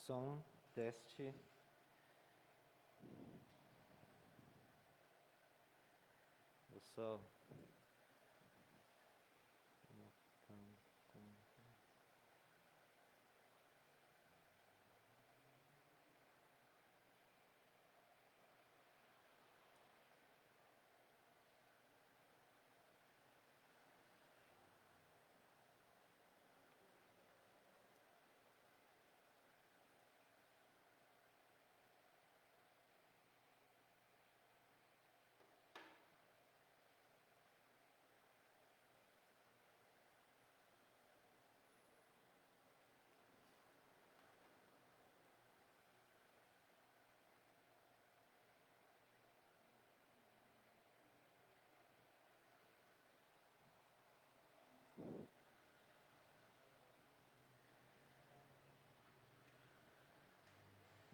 Som, teste. Eu só.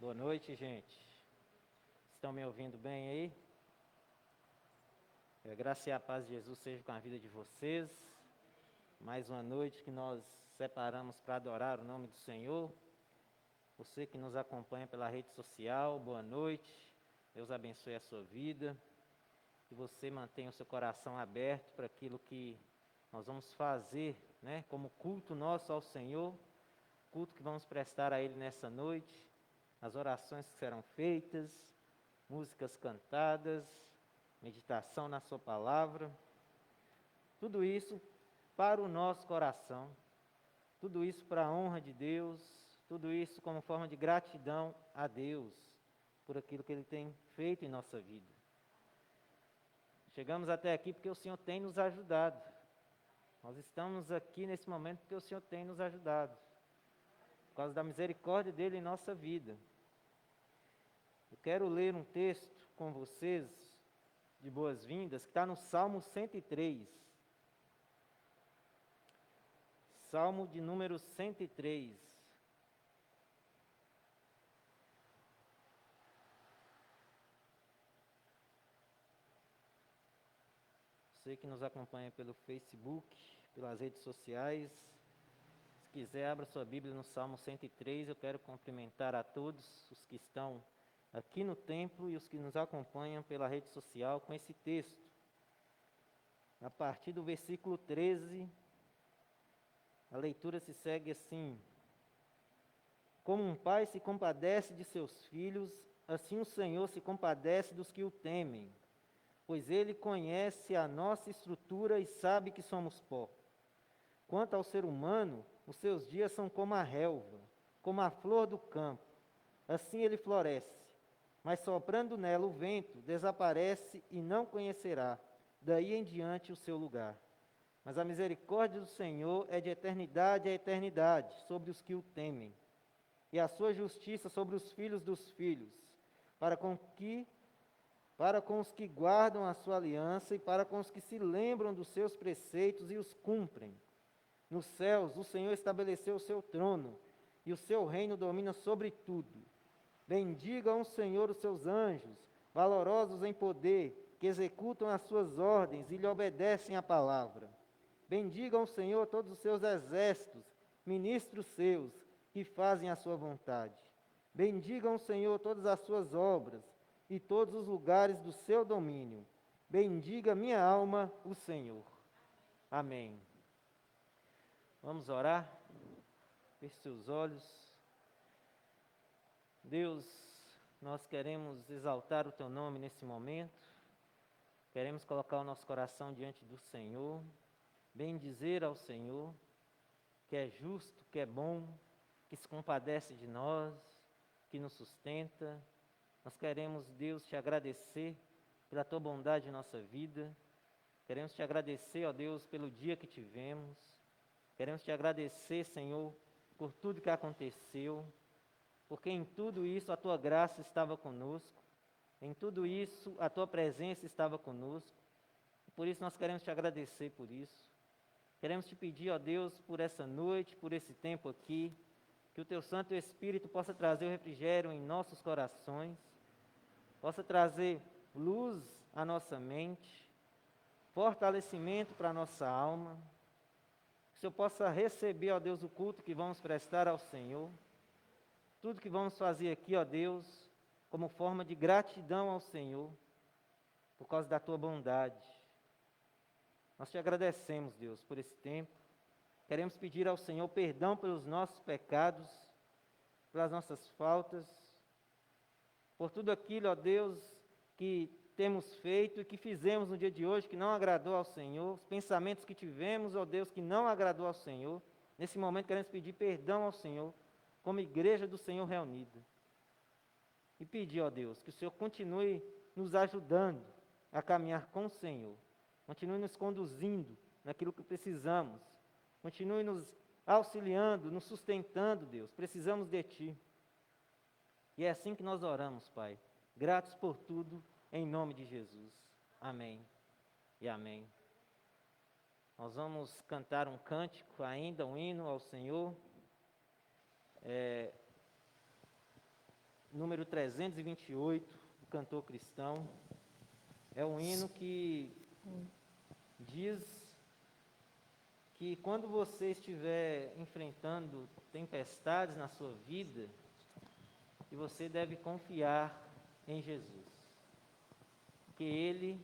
Boa noite, gente. Estão me ouvindo bem aí? Que a graça e a paz de Jesus seja com a vida de vocês. Mais uma noite que nós separamos para adorar o nome do Senhor. Você que nos acompanha pela rede social, boa noite. Deus abençoe a sua vida. Que você mantenha o seu coração aberto para aquilo que nós vamos fazer, né? Como culto nosso ao Senhor. Culto que vamos prestar a Ele nessa noite. As orações que serão feitas, músicas cantadas, meditação na sua palavra, tudo isso para o nosso coração, tudo isso para a honra de Deus, tudo isso como forma de gratidão a Deus, por aquilo que Ele tem feito em nossa vida. Chegamos até aqui porque o Senhor tem nos ajudado, nós estamos aqui nesse momento porque o Senhor tem nos ajudado, por causa da misericórdia dEle em nossa vida. Eu quero ler um texto com vocês, de boas-vindas, que está no Salmo 103. Salmo de número 103. Você que nos acompanha pelo Facebook, pelas redes sociais, se quiser, abra sua Bíblia no Salmo 103. Eu quero cumprimentar a todos os que estão aqui no templo e os que nos acompanham pela rede social com esse texto. A partir do versículo 13, a leitura se segue assim: Como um pai se compadece de seus filhos, assim o Senhor se compadece dos que o temem, pois Ele conhece a nossa estrutura e sabe que somos pó. Quanto ao ser humano, os seus dias são como a relva, como a flor do campo. Assim ele floresce, mas soprando nela o vento, desaparece e não conhecerá, daí em diante, o seu lugar. Mas a misericórdia do Senhor é de eternidade a eternidade sobre os que o temem, e a sua justiça sobre os filhos dos filhos, para com os que guardam a sua aliança e para com os que se lembram dos seus preceitos e os cumprem. Nos céus o Senhor estabeleceu o seu trono, e o seu reino domina sobre tudo. Bendigam o Senhor os seus anjos, valorosos em poder, que executam as suas ordens e lhe obedecem à palavra. Bendigam o Senhor todos os seus exércitos, ministros seus, que fazem a sua vontade. Bendigam o Senhor todas as suas obras e todos os lugares do seu domínio. Bendiga minha alma o Senhor. Amém. Vamos orar? Feche seus olhos. Deus, nós queremos exaltar o Teu nome nesse momento, queremos colocar o nosso coração diante do Senhor, bendizer ao Senhor, que é justo, que é bom, que se compadece de nós, que nos sustenta. Nós queremos, Deus, Te agradecer pela Tua bondade em nossa vida, queremos Te agradecer, ó Deus, pelo dia que tivemos, queremos Te agradecer, Senhor, por tudo que aconteceu, porque em tudo isso a Tua graça estava conosco, em tudo isso a Tua presença estava conosco, e por isso nós queremos Te agradecer por isso. Queremos Te pedir, ó Deus, por essa noite, por esse tempo aqui, que o Teu Santo Espírito possa trazer o refrigério em nossos corações, possa trazer luz à nossa mente, fortalecimento para a nossa alma, que o Senhor possa receber, ó Deus, o culto que vamos prestar ao Senhor, tudo que vamos fazer aqui, ó Deus, como forma de gratidão ao Senhor, por causa da tua bondade. Nós te agradecemos, Deus, por esse tempo. Queremos pedir ao Senhor perdão pelos nossos pecados, pelas nossas faltas, por tudo aquilo, ó Deus, que temos feito e que fizemos no dia de hoje, que não agradou ao Senhor, os pensamentos que tivemos, ó Deus, que não agradou ao Senhor. Nesse momento queremos pedir perdão ao Senhor, como igreja do Senhor reunida. E pedir, ó Deus, que o Senhor continue nos ajudando a caminhar com o Senhor. Continue nos conduzindo naquilo que precisamos. Continue nos auxiliando, nos sustentando, Deus. Precisamos de Ti. E é assim que nós oramos, Pai. Gratos por tudo, em nome de Jesus. Amém e amém. Nós vamos cantar um cântico ainda, um hino ao Senhor. Número 328, do cantor cristão. É um hino que diz que quando você estiver enfrentando tempestades na sua vida, que você deve confiar em Jesus. Que Ele,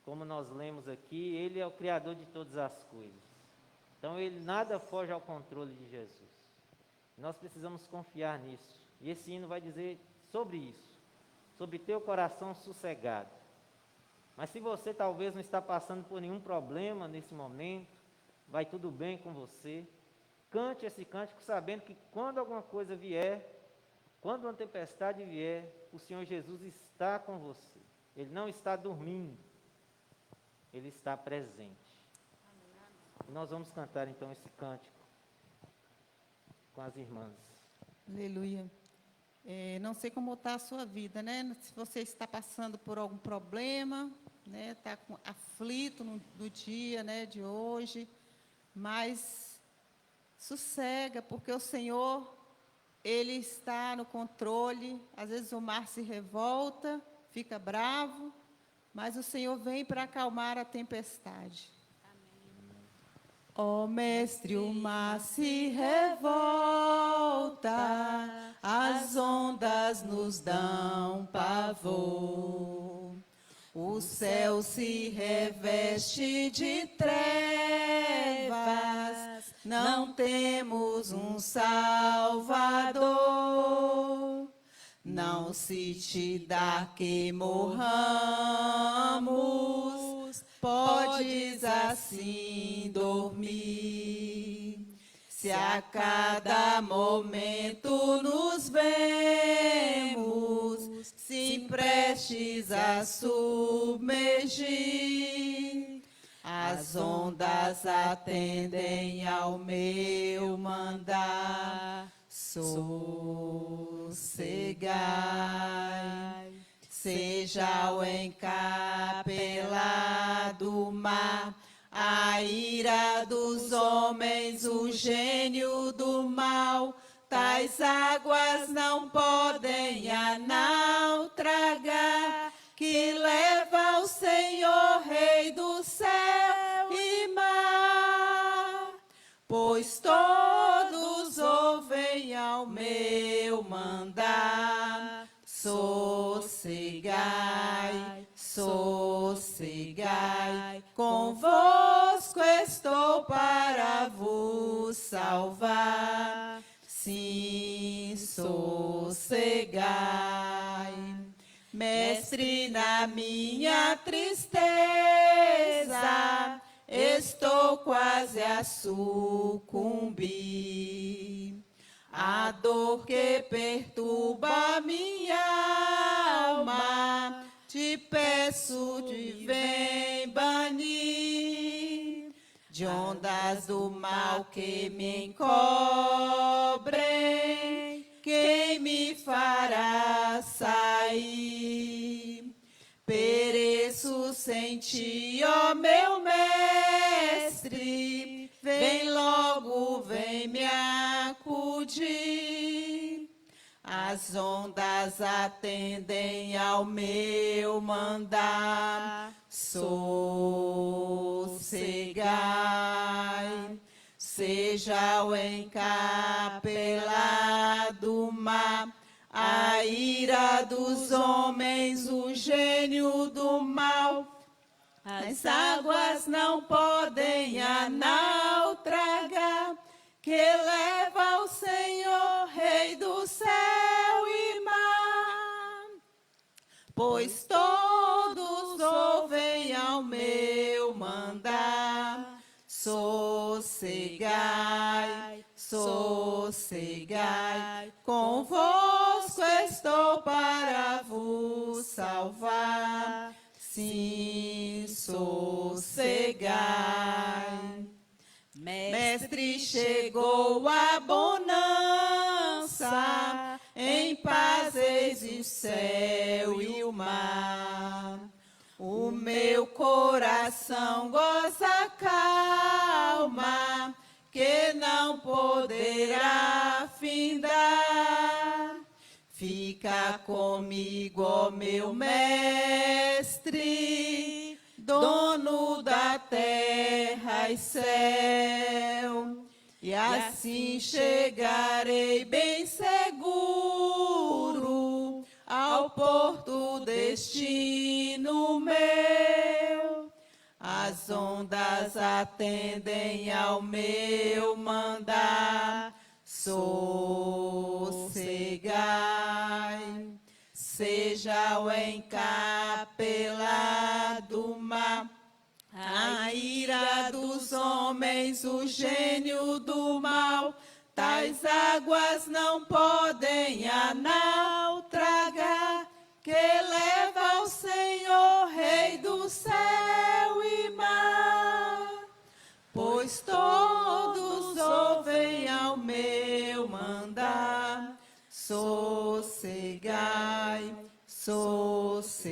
como nós lemos aqui, Ele é o Criador de todas as coisas. Então, nada foge ao controle de Jesus. Nós precisamos confiar nisso. E esse hino vai dizer sobre isso, sobre teu coração sossegado. Mas se você talvez não está passando por nenhum problema nesse momento, vai tudo bem com você, cante esse cântico sabendo que quando alguma coisa vier, quando uma tempestade vier, o Senhor Jesus está com você. Ele não está dormindo, Ele está presente. E nós vamos cantar então esse cântico com as irmãs. Aleluia. Não sei como está a sua vida, né? Se você está passando por algum problema, né? Está aflito no dia, né, de hoje, mas sossega, porque o Senhor, Ele está no controle. Às vezes o mar se revolta, fica bravo, mas o Senhor vem para acalmar a tempestade. Ó Mestre, o mar se revolta, as ondas nos dão pavor. O céu se reveste de trevas, não temos um Salvador. Não se te dá que morramos, podes assim dormir. Se a cada momento nos vemos, se prestes a submergir, as ondas atendem ao meu mandar. Sossegai, seja o encapelado mar, a ira dos homens, o gênio do mal, tais águas não podem a naufragar, que leva o Senhor, Rei do céu e mar. Pois todos ouvem ao meu mandar. Sossegai, sossegai, convosco estou para vos salvar. Sim, sossegai. Mestre, na minha tristeza, estou quase a sucumbir. A dor que perturba minha alma, te peço de vem banir. De ondas do mal que me encobrem, quem me fará sair? Pereço sem ti, ó meu mestre, vem logo, vem me acudir. As ondas atendem ao meu mandar. Sossegai, seja o encapelado mar. A ira dos homens, o gênio do mal. As águas não podem a nau tragar, que leva o Senhor, Rei do céu e mar. Pois todos ouvem ao meu mandar. Sossegai, sossegai, convosco estou para vos salvar. Sim, sossegai. Mestre, chegou a bonança, em paz eis o céu e o mar. O meu coração goza calma, que não poderá findar. Fica comigo, ó meu mestre, dono da terra e céu, e assim chegarei bem seguro ao porto destino meu. As ondas atendem ao meu mandar. Sossegai, seja o encapelado do mar, a ira dos homens, o gênio do mal. Tais águas não podem a nau tragar, que leva o Senhor, Rei do céu e mar. Pois todos ouvem ao meu mandar. Sossegai, sossegai,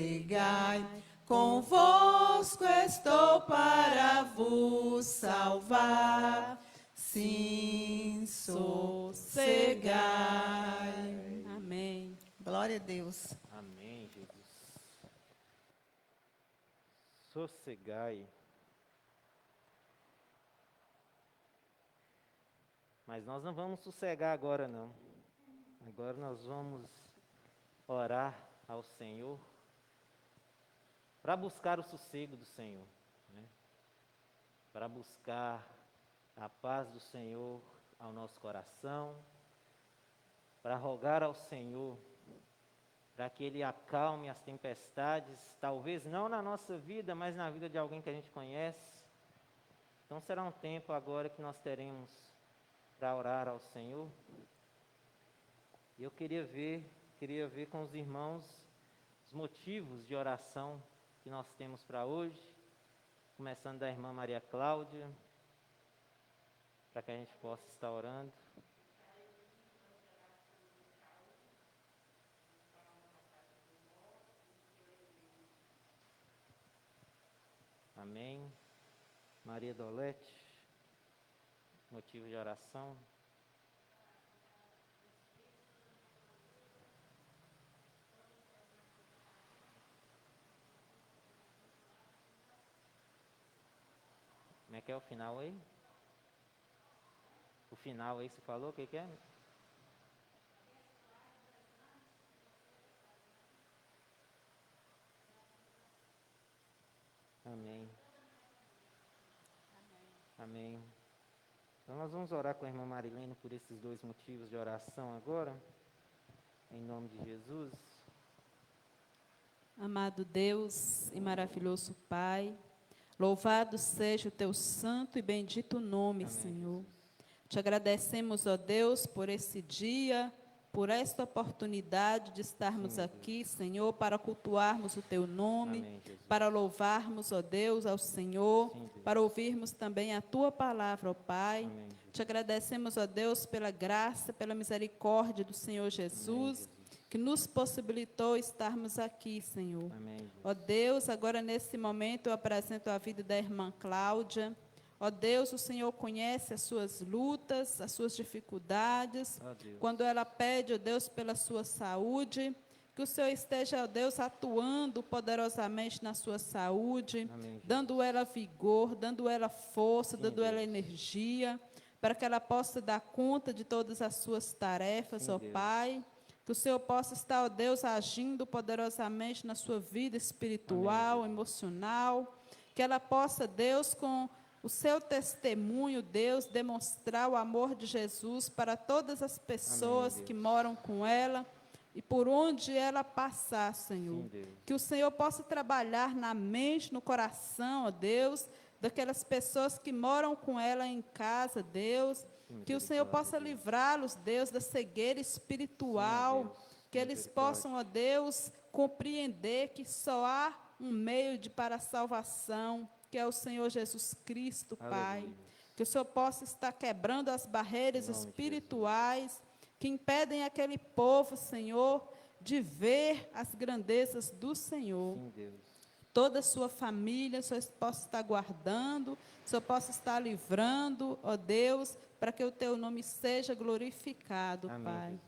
convosco estou para vos salvar. Sim, sossegai. Amém. Glória a Deus. Amém, Jesus. Sossegai. Mas nós não vamos sossegar agora, não. Agora nós vamos orar ao Senhor para buscar o sossego do Senhor, né? Para buscar a paz do Senhor ao nosso coração, para rogar ao Senhor para que Ele acalme as tempestades, talvez não na nossa vida, mas na vida de alguém que a gente conhece. Então será um tempo agora que nós teremos para orar ao Senhor. E eu queria ver com os irmãos os motivos de oração que nós temos para hoje, começando da irmã Maria Cláudia, para que a gente possa estar orando. Amém. Maria Dolete, motivo de oração. Como é que é o final aí? O final aí, você falou? O que que é? Amém. Amém. Então nós vamos orar com a irmã Marilene por esses dois motivos de oração agora, em nome de Jesus. Amado Deus e maravilhoso Pai, louvado seja o teu santo e bendito nome, Amém, Senhor. Jesus. Te agradecemos, ó Deus, por esse dia, por esta oportunidade de estarmos Sim, aqui, Senhor, para cultuarmos o teu nome, Amém, Jesus. para louvarmos, ó Deus, ao Senhor, Sim, Deus. para ouvirmos também a tua palavra, ó Pai. Amém, Jesus. Te agradecemos, ó Deus, pela graça, pela misericórdia do Senhor Jesus, Jesus. que nos possibilitou estarmos aqui, Senhor. Amém, Jesus. Ó Deus, agora nesse momento eu apresento a vida da irmã Cláudia. Ó Deus, o Senhor conhece as suas lutas, as suas dificuldades. Ó Deus. Quando ela pede, ó Deus, pela sua saúde, que o Senhor esteja, ó Deus, atuando poderosamente na sua saúde, Amém, Jesus. dando ela vigor, dando ela força, Sim, dando ela Deus. energia. para que ela possa dar conta de todas as suas tarefas, Sim, ó Deus. Pai. Que o Senhor possa estar, ó Deus, agindo poderosamente na sua vida espiritual, Amém, Jesus. emocional. Que ela possa, Deus, com o seu testemunho, Deus, demonstrar o amor de Jesus para todas as pessoas Deus. que moram com ela e por onde ela passar, Senhor. Sim, Deus. Que o Senhor possa trabalhar na mente, no coração, ó Deus, daquelas pessoas que moram com ela em casa, Deus. Que o Senhor possa Deus. livrá-los, Deus, da cegueira espiritual. Sim, ó Deus. Que eles Misericórdia. possam, ó Deus, compreender que só há um meio para a salvação, que é o Senhor Jesus Cristo, Pai. Aleluia. Que o Senhor possa estar quebrando as barreiras Em nome de espirituais que impedem aquele povo, Senhor, de ver as grandezas do Senhor. Sim, Deus. Toda a sua família, o Senhor possa estar guardando, o Senhor possa estar livrando, ó Deus, para que o teu nome seja glorificado, Amém, Pai. Jesus.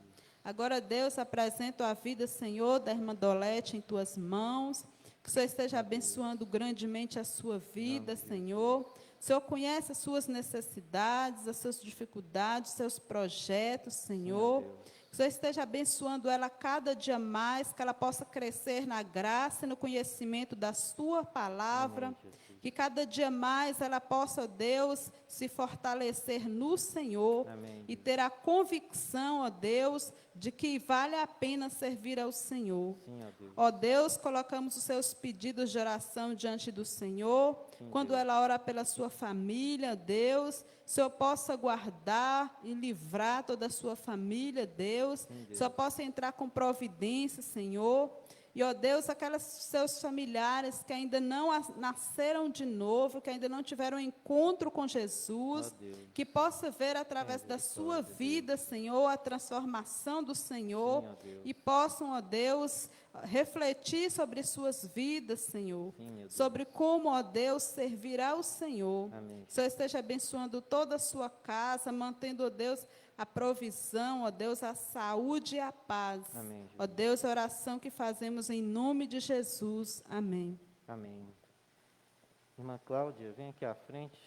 Agora, Deus, apresento a vida, Senhor, da irmã Dolete em tuas mãos. Que o Senhor esteja abençoando grandemente a sua vida, Senhor. O Senhor conhece as suas necessidades, as suas dificuldades, os seus projetos, Senhor. Deus. Que o Senhor esteja abençoando ela cada dia mais, que ela possa crescer na graça e no conhecimento da sua palavra. Amém, Jesus. Que cada dia mais ela possa, ó Deus, se fortalecer no Senhor Amém, e Deus. ter a convicção, ó Deus, de que vale a pena servir ao Senhor. Sim, ó Deus. Ó Deus, colocamos os seus pedidos de oração diante do Senhor. Sim, Quando Deus. ela ora pela sua família, Deus, o Senhor possa guardar e livrar toda a sua família, Deus. Sim, Deus. O Senhor possa entrar com providência, Senhor. E, ó Deus, aqueles seus familiares que ainda não nasceram de novo, que ainda não tiveram encontro com Jesus, Ó Deus. que possa ver através da sua Misericórdia, vida, Senhor, a transformação do Senhor, Sim, ó Deus. e possam, ó Deus, refletir sobre suas vidas, Senhor, Sim, meu Deus. sobre como, ó Deus, servir ao Senhor. Amém. Que o Senhor esteja abençoando toda a sua casa, mantendo, ó Deus, a provisão, ó Deus, a saúde e a paz. Amém, Jesus. Ó Deus, a oração que fazemos em nome de Jesus. Amém. Amém. Irmã Cláudia, vem aqui à frente.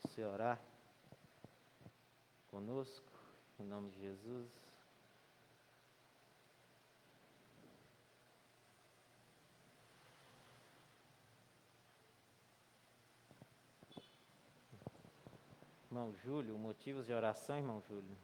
Você orar conosco, em nome de Jesus. Irmão Júlio, motivos de oração, irmão Júlio.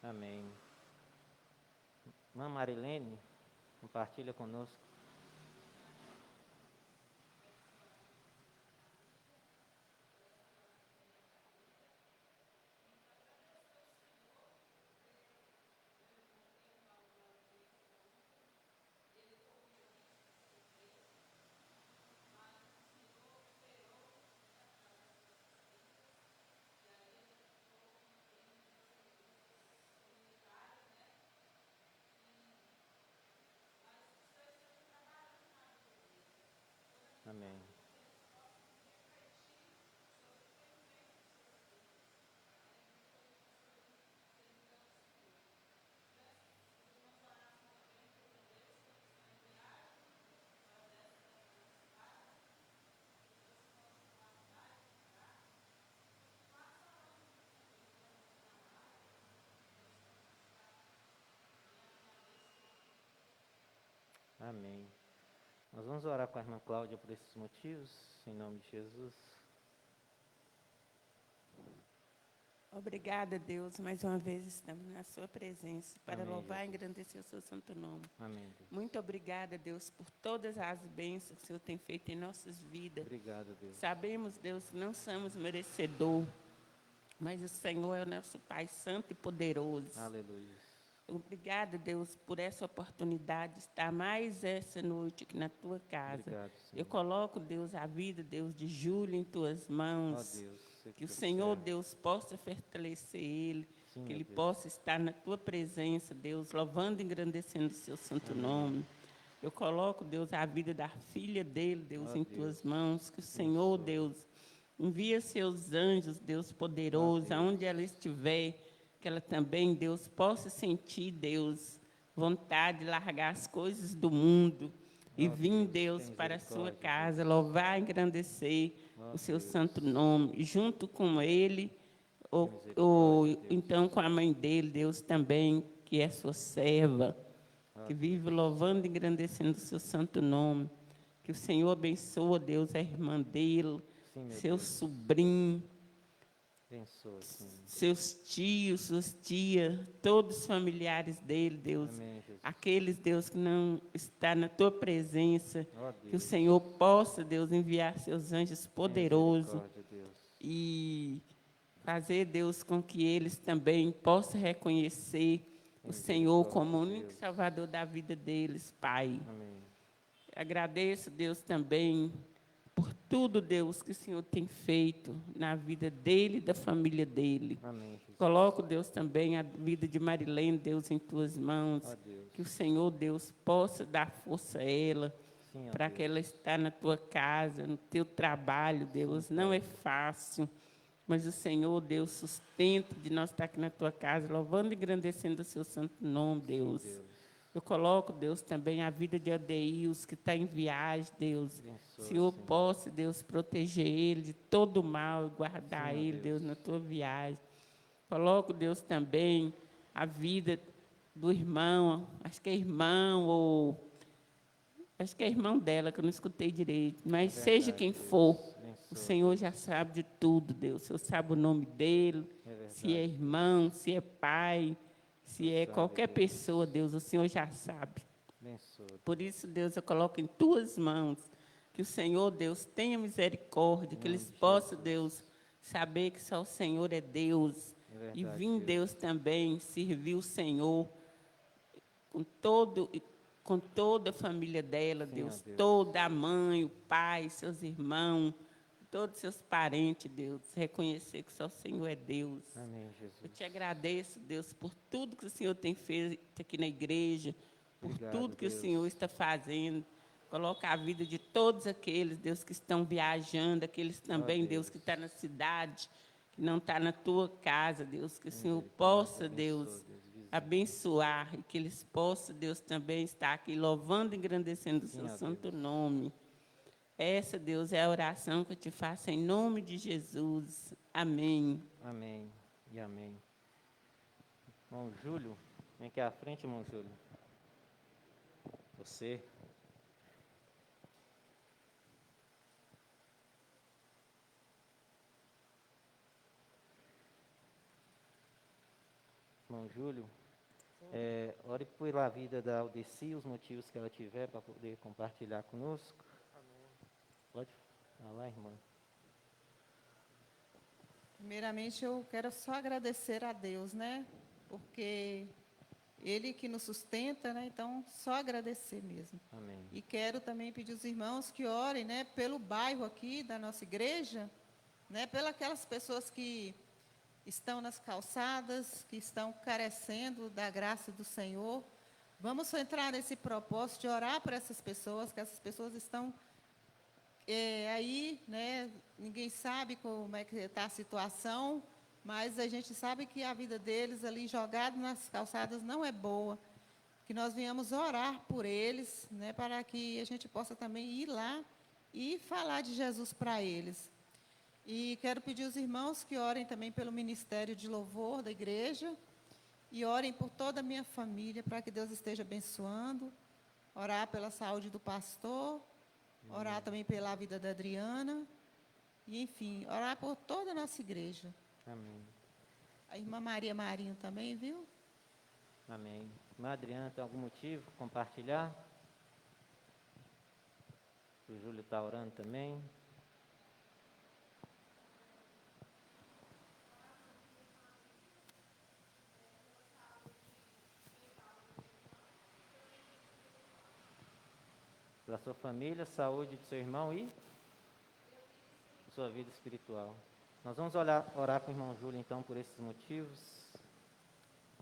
Amém. Irmã Marilene, compartilha conosco. Amém. Amém. Nós vamos orar com a irmã Cláudia por esses motivos, em nome de Jesus. Obrigada, Deus, mais uma vez estamos na sua presença para Amém, louvar e Jesus. engrandecer o seu santo nome. Amém, Deus. Muito obrigada, Deus, por todas as bênçãos que o Senhor tem feito em nossas vidas. Obrigado, Deus. Sabemos, Deus, que não somos merecedor, mas o Senhor é o nosso Pai santo e poderoso. Aleluia. Obrigada, Deus, por essa oportunidade de estar mais essa noite aqui na tua casa. Obrigado, Eu Senhor. coloco, Deus, a vida, Deus, de Júlio em tuas Ó mãos. Deus, você Que o tudo Senhor, serve. Deus, possa fortalecer ele, Sim, que meu ele Deus. possa estar na tua presença, Deus, louvando e engrandecendo o seu santo Amém. nome. Eu coloco, Deus, a vida da filha dele, Deus, Ó em Deus. tuas mãos. Que o Senhor, Abençoe. Deus, envia seus anjos, Deus poderoso, Deus. aonde ela estiver, que ela também, Deus, possa sentir, Deus, vontade de largar as coisas do mundo e Ó vir, Deus, Deus, tem para a sua misericórdia, casa, Jesus. louvar e engrandecer Ó o seu Deus. santo nome. E junto com ele, Tem misericórdia, Deus. então com a mãe dele, Deus também, que é sua serva, Ó que Deus. vive louvando e engrandecendo o seu santo nome. Que o Senhor abençoe, Deus, a irmã dele, Sim, meu seu Deus. sobrinho, Abençoe, Senhor. seus tios, suas tias, todos os familiares dele, Deus. Amém, Jesus. Aqueles, Deus, que não está na tua presença, Ó que o Deus. Senhor possa, Deus, enviar seus anjos Tem poderosos misericórdia, Deus. e fazer, Deus, com que eles também possam reconhecer o Senhor como o único Deus. Salvador da vida deles, Pai. Amém. Agradeço, Deus, também por tudo, Deus, que o Senhor tem feito na vida dele e da família dele. Amém, Jesus. Coloco, Deus, também a vida de Marilene, Deus, em tuas mãos. Ó Deus. Que o Senhor, Deus, possa dar força a ela, Sim, ó para Deus. que ela está na tua casa, no teu trabalho, Deus. Sim, Não Pai. é fácil, mas o Senhor, Deus, sustenta de nós estar aqui na tua casa, louvando e engrandecendo o seu santo nome, Deus. Deus. Eu coloco, Deus, também a vida de Adeils, que está em viagem, Deus. Abençoe, Senhor, Senhor. possa, Deus, proteger ele de todo mal e guardar Sim, ó ele, Deus. Deus, na tua viagem. Coloco, Deus, também a vida do irmão, acho que é irmão ou... Acho que é irmão dela, que eu não escutei direito. Mas É seja verdade, quem Deus. for, Abençoe, o Senhor já sabe de tudo, Deus. O Senhor sabe o nome dele, É se é verdade. irmão, se é pai, se Senhor é sabe, qualquer Deus. pessoa, Deus, o Senhor já sabe. Abençoe. Por isso, Deus, eu coloco em tuas mãos, que o Senhor, Deus, tenha misericórdia, que Em nome eles de possam, Jesus. Deus, saber que só o Senhor é Deus. É verdade, E vir, Deus, também servir o Senhor com toda a família dela, Sim, ó Deus, Deus. toda a mãe, o pai, seus irmãos, todos seus parentes, Deus, reconhecer que só o Senhor é Deus. Amém, Eu Jesus. te agradeço, Deus, por tudo que o Senhor tem feito aqui na igreja, por Obrigado, tudo que Deus. o Senhor está fazendo. Coloca a vida de todos aqueles, Deus, que estão viajando, aqueles também, Deus, Deus. que estão na cidade, que não está na tua casa, Deus, que o Senhor Misericórdia, possa, abençoe, Deus, visita. abençoar e que eles possam, Deus, também estar aqui louvando e engrandecendo o Sim, seu ó santo Deus. nome. Essa, Deus, é a oração que eu te faço em nome de Jesus. Amém. Amém e amém. Irmão Júlio, vem aqui à frente, irmão Júlio. Você. Irmão Júlio, ore pela vida da Aldeci, os motivos que ela tiver para poder compartilhar conosco. Pode falar, irmã. Primeiramente, eu quero só agradecer a Deus, né? Porque Ele que nos sustenta, né? Então, só agradecer mesmo. Amém. E quero também pedir aos irmãos que orem, né? Pelo bairro aqui da nossa igreja, né? Pelas aquelas pessoas que estão nas calçadas, que estão carecendo da graça do Senhor. Vamos entrar nesse propósito de orar por essas pessoas, que essas pessoas estão aí, né? Ninguém sabe como é que está a situação, mas a gente sabe que a vida deles ali jogado nas calçadas não é boa. Que nós venhamos orar por eles, né? Para que a gente possa também ir lá e falar de Jesus para eles. E quero pedir aos irmãos que orem também pelo ministério de louvor da igreja e orem por toda a minha família, para que Deus esteja abençoando. Orar pela saúde do pastor, orar também pela vida da Adriana. E, enfim, orar por toda a nossa igreja. Amém. A irmã Maria Marinho também, viu? Amém. Irmã Adriana, tem algum motivo para compartilhar? O Júlio está orando também. Pela sua família, saúde do seu irmão e sua vida espiritual. Nós vamos orar com o irmão Júlio, então, por esses motivos.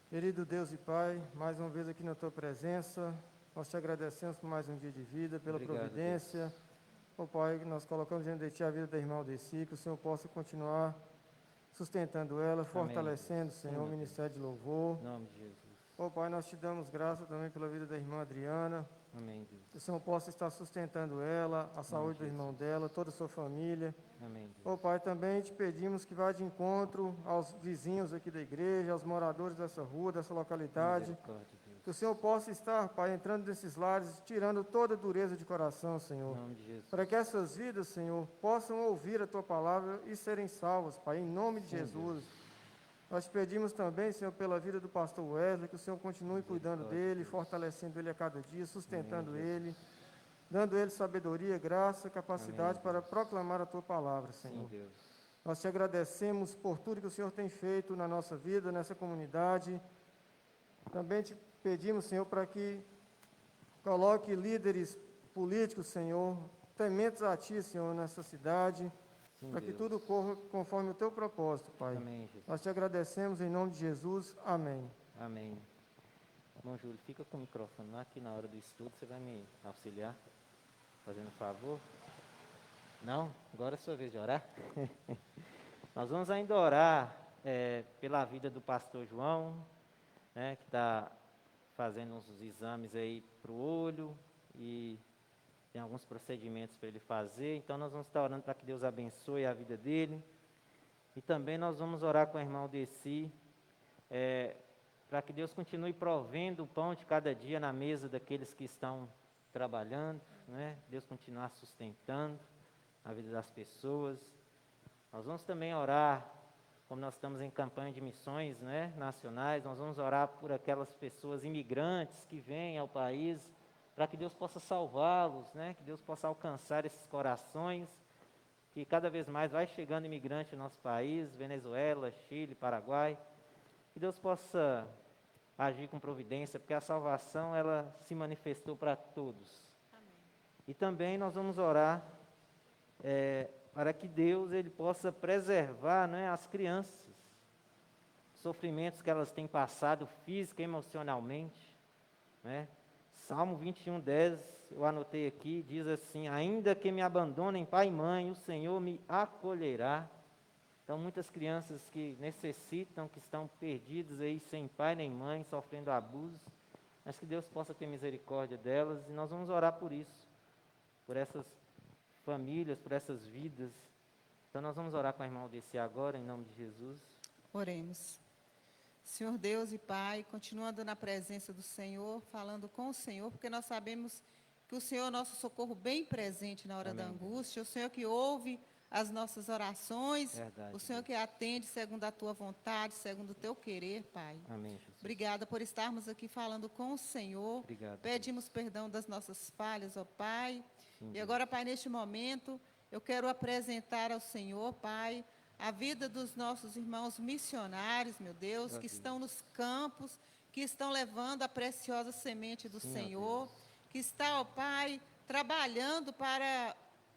Querido Deus e Pai, mais uma vez aqui na Tua presença, nós te agradecemos por mais um dia de vida, pela Obrigado, providência. Ó Pai, nós colocamos diante de Ti a vida da irmã Aldeci, que o Senhor possa continuar sustentando ela, fortalecendo, Senhor, o Sim, ministério de louvor. Em nome de Jesus. Ó Pai, nós te damos graça também pela vida da irmã Adriana, Amém, Deus. que o Senhor possa estar sustentando ela, a saúde do irmão dela, toda a sua família. Amém, Deus. Ó Pai, também te pedimos que vá de encontro aos vizinhos aqui da igreja, aos moradores dessa rua, dessa localidade. Misericórdia, Deus. Que o Senhor possa estar, Pai, entrando nesses lares, tirando toda a dureza de coração, Em Senhor. nome de Jesus. Para que essas vidas, Senhor, possam ouvir a Tua palavra e serem salvas, Pai, em nome de Sim, Jesus. Nós te pedimos também, Senhor, pela vida do pastor Wesley, que o Senhor continue cuidando dele, fortalecendo ele a cada dia, sustentando ele, dando ele sabedoria, graça, capacidade Amém, para proclamar a Tua palavra, Sim, Senhor. Deus. Nós te agradecemos por tudo que o Senhor tem feito na nossa vida, nessa comunidade. Também te pedimos, Senhor, para que coloque líderes políticos, Senhor, tementes a Ti, Senhor, nessa cidade, Sim, para que Deus. tudo corra conforme o Teu propósito, Pai. Amém, Jesus. Nós te agradecemos em nome de Jesus. Amém. Amém. Irmão Júlio, fica com o microfone lá, que na hora do estudo você vai me auxiliar, fazendo um favor. Não? Agora é a sua vez de orar. Nós vamos ainda orar pela vida do pastor João, né, que está fazendo uns exames aí para o olho e tem alguns procedimentos para ele fazer. Então nós vamos estar orando para que Deus abençoe a vida dele. E também nós vamos orar com o irmão Desi, para que Deus continue provendo o pão de cada dia na mesa daqueles que estão trabalhando, né? Deus continuar sustentando a vida das pessoas. Nós vamos também orar, como nós estamos em campanha de missões, né, nacionais, nós vamos orar por aquelas pessoas imigrantes que vêm ao país, para que Deus possa salvá-los, né, que Deus possa alcançar esses corações, que cada vez mais vai chegando imigrante no nosso país, Venezuela, Chile, Paraguai, que Deus possa agir com providência, porque a salvação, ela se manifestou para todos. Amém. E também nós vamos orar para que Deus ele possa preservar, né, as crianças, sofrimentos que elas têm passado física e emocionalmente, né? Salmo 21:10, eu anotei aqui, diz assim: ainda que me abandonem pai e mãe, o Senhor me acolherá. Então, muitas crianças que necessitam, que estão perdidas aí, sem pai nem mãe, sofrendo abusos, mas que Deus possa ter misericórdia delas, e nós vamos orar por isso, por essas famílias, por essas vidas. Então, nós vamos orar com a irmã Aldeci agora, em nome de Jesus. Oremos. Senhor Deus e Pai, continuando na presença do Senhor, falando com o Senhor, porque nós sabemos que o Senhor é nosso socorro bem presente na hora da angústia, o Senhor que ouve as nossas orações, Verdade, o Senhor que atende segundo a Tua vontade, segundo o Teu querer, Pai. Amém, Jesus. Obrigada por estarmos aqui falando com o Senhor. Obrigado. Pedimos perdão das nossas falhas, ó Pai. Sim, E agora, Pai, neste momento, eu quero apresentar ao Senhor, Pai, a vida dos nossos irmãos missionários, meu Deus, que estão nos campos, que estão levando a preciosa semente do Senhor, que está, ó Pai, trabalhando para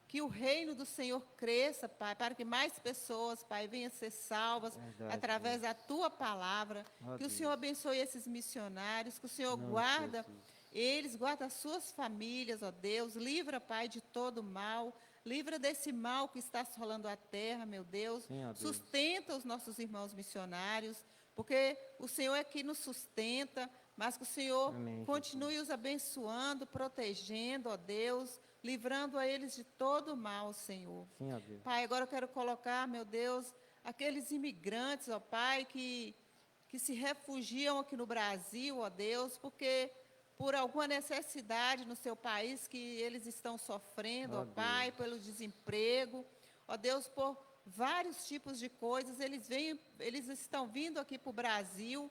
que o reino do Senhor cresça, Pai, para que mais pessoas, Pai, venham ser salvas através da Tua palavra. Que o Senhor abençoe esses missionários, que o Senhor guarda eles, guarda as suas famílias, ó Deus, livra, Pai, de todo mal, livra desse mal que está assolando a terra, meu Deus. Sim, ó Deus. Sustenta os nossos irmãos missionários, porque o Senhor é que nos sustenta, mas que o Senhor continue os abençoando, protegendo, ó Deus, livrando a eles de todo mal, Senhor. Sim, ó Deus. Pai, agora eu quero colocar, meu Deus, aqueles imigrantes, ó Pai, que se refugiam aqui no Brasil, ó Deus, porque por alguma necessidade no seu país que eles estão sofrendo, ó Pai, pelo desemprego, ó Deus, por vários tipos de coisas, eles estão vindo aqui para o Brasil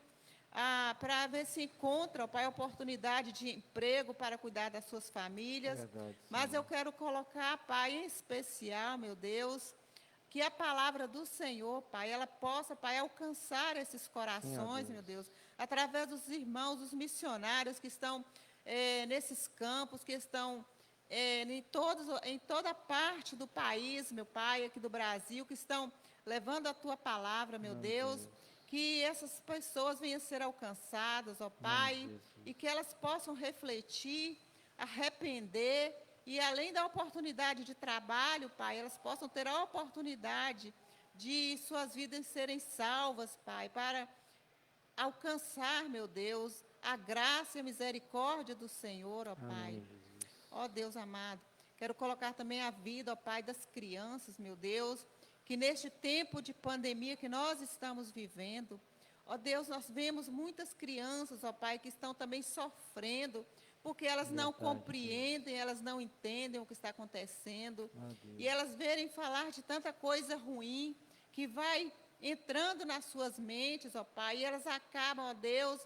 para ver se encontram, ó Pai, oportunidade de emprego para cuidar das suas famílias. Verdade, Mas eu quero colocar, Pai, em especial, meu Deus, que a palavra do Senhor, Pai, ela possa, Pai, alcançar esses corações, meu Deus, através dos irmãos, dos missionários que estão nesses campos, que estão em toda parte do país, meu Pai, aqui do Brasil, que estão levando a Tua palavra, meu Deus, que essas pessoas venham ser alcançadas, ó Pai, e que elas possam refletir, arrepender, e além da oportunidade de trabalho, Pai, elas possam ter a oportunidade de suas vidas serem salvas, Pai, para alcançar, meu Deus, a graça e a misericórdia do Senhor, ó Pai. Amém, Jesus. Ó Deus amado, quero colocar também a vida, ó Pai, das crianças, meu Deus, que neste tempo de pandemia que nós estamos vivendo, ó Deus, nós vemos muitas crianças, ó Pai, que estão também sofrendo, porque elas não Verdade, compreendem, elas não entendem o que está acontecendo, Ó Deus. e elas verem falar de tanta coisa ruim, que vai entrando nas suas mentes, ó Pai, e elas acabam, ó Deus,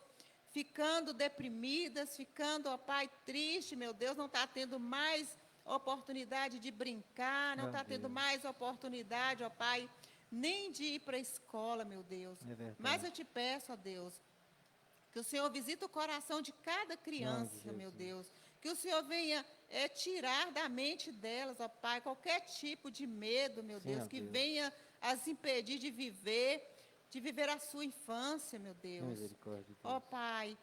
ficando deprimidas, ficando, ó Pai, triste, meu Deus, não está tendo mais oportunidade de brincar, não Meu está tendo Deus. mais oportunidade, ó Pai, nem de ir para a escola, meu Deus. É verdade. Mas eu te peço, ó Deus, que o Senhor visite o coração de cada criança, Jesus. meu Deus. Que o Senhor venha tirar da mente delas, ó Pai, qualquer tipo de medo, meu Sim, Deus, ó que Deus. venha as impedir de viver a sua infância, meu Deus. Misericórdia, Deus. Ó Pai,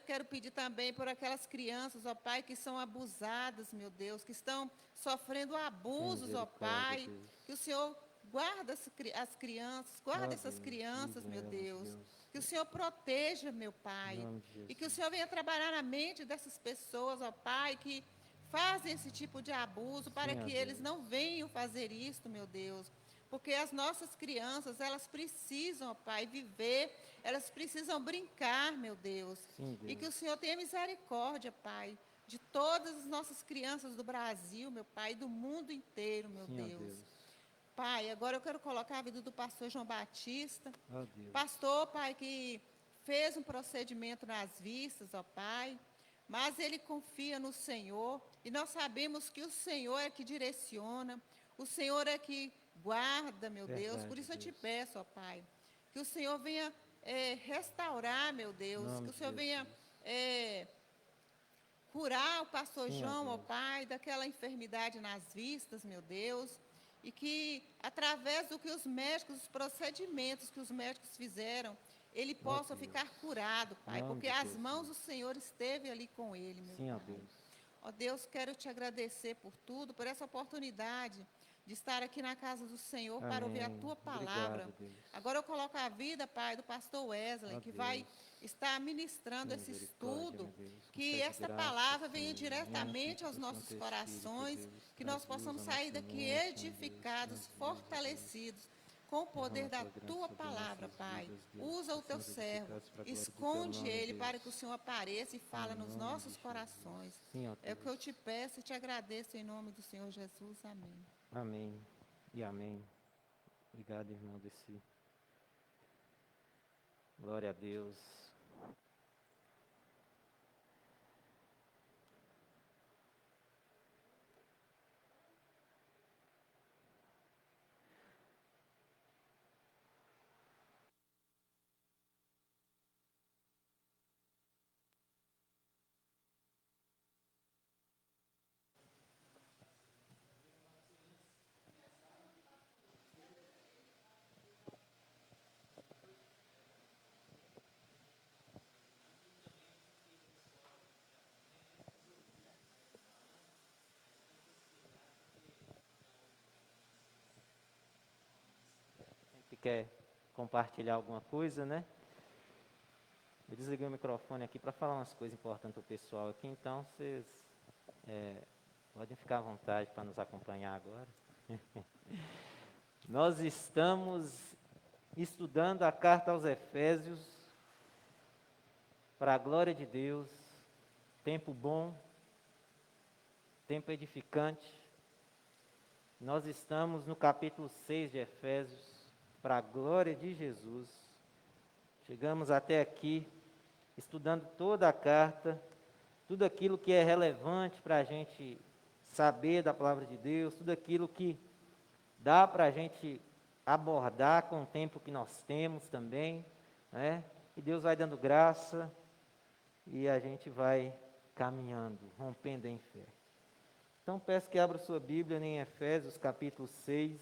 quero pedir também por aquelas crianças, ó Pai, que são abusadas, meu Deus, que estão sofrendo abusos, ó Misericórdia, Pai. Deus. Que o Senhor guarda as crianças, guarda Ó essas Deus, crianças, meu livra-elas, Deus. Que o Senhor proteja, meu Em Pai. nome de Jesus. E que o Senhor venha trabalhar na mente dessas pessoas, ó Pai, que fazem esse tipo de abuso, para Sim, ó que eles Deus. não venham fazer isto, meu Deus. Porque as nossas crianças, elas precisam, ó Pai, viver, elas precisam brincar, meu Deus. Sim, E que o Deus. Senhor tenha misericórdia, Pai, de todas as nossas crianças do Brasil, meu Pai, e do mundo inteiro, meu Sim, ó Deus. Deus. Pai, agora eu quero colocar a vida do pastor João Batista. Ó Deus. Pastor, Pai, que fez um procedimento nas vistas, ó Pai, mas ele confia no Senhor, e nós sabemos que o Senhor é que direciona, o Senhor é que guarda, meu Deus. Verdade, Por isso eu te Deus. peço, ó Pai, que o Senhor venha restaurar, meu Deus, Nome que o de Senhor venha Jesus. curar o pastor Sim, ó João, ó Deus. Pai, daquela enfermidade nas vistas, meu Deus, e que através do que os médicos, os procedimentos que os médicos fizeram, ele possa Deus. ficar curado, Pai, Nome porque de as Jesus. mãos do Senhor esteve ali com ele, meu Sim, ó Pai. Deus. Ó Deus, quero te agradecer por tudo, por essa oportunidade de estar aqui na casa do Senhor para ouvir a Amém. tua palavra. Obrigado, Deus. Agora eu coloco a vida, Pai, do pastor Wesley, Ó que Deus. vai estar ministrando esse Misericórdia, estudo, meu Deus. que Concede esta graça, palavra venha Senhor. diretamente Enche aos do nossos Santo corações, Espírito, Deus. que nós Traz luz possamos à sair nossa daqui mente, meu Deus. edificados, Traz luz, ó Deus. fortalecidos, com o poder da Derrama tua tua graça sobre palavra, nossas Pai. vidas, Deus. Usa o teu Sejamos servo, edificados para a glória do teu esconde nome, ele Deus. para que o Senhor apareça e fala Em nos nome nossos de corações. Jesus. Sim, ó É o que eu Deus. te peço e te agradeço em nome do Senhor Jesus. Amém. Amém e amém. Obrigado, irmão Desi. Glória a Deus. Se quer compartilhar alguma coisa, né? Eu desliguei o microfone aqui para falar umas coisas importantes para o pessoal aqui, então vocês podem ficar à vontade para nos acompanhar agora. Nós estamos estudando a carta aos Efésios, para a glória de Deus, tempo bom, tempo edificante. Nós estamos no capítulo 6 de Efésios, para a glória de Jesus. Chegamos até aqui, estudando toda a carta, tudo aquilo que é relevante para a gente saber da palavra de Deus, tudo aquilo que dá para a gente abordar com o tempo que nós temos também, né? E Deus vai dando graça e a gente vai caminhando, rompendo em fé. Então peço que abra sua Bíblia em Efésios capítulo 6.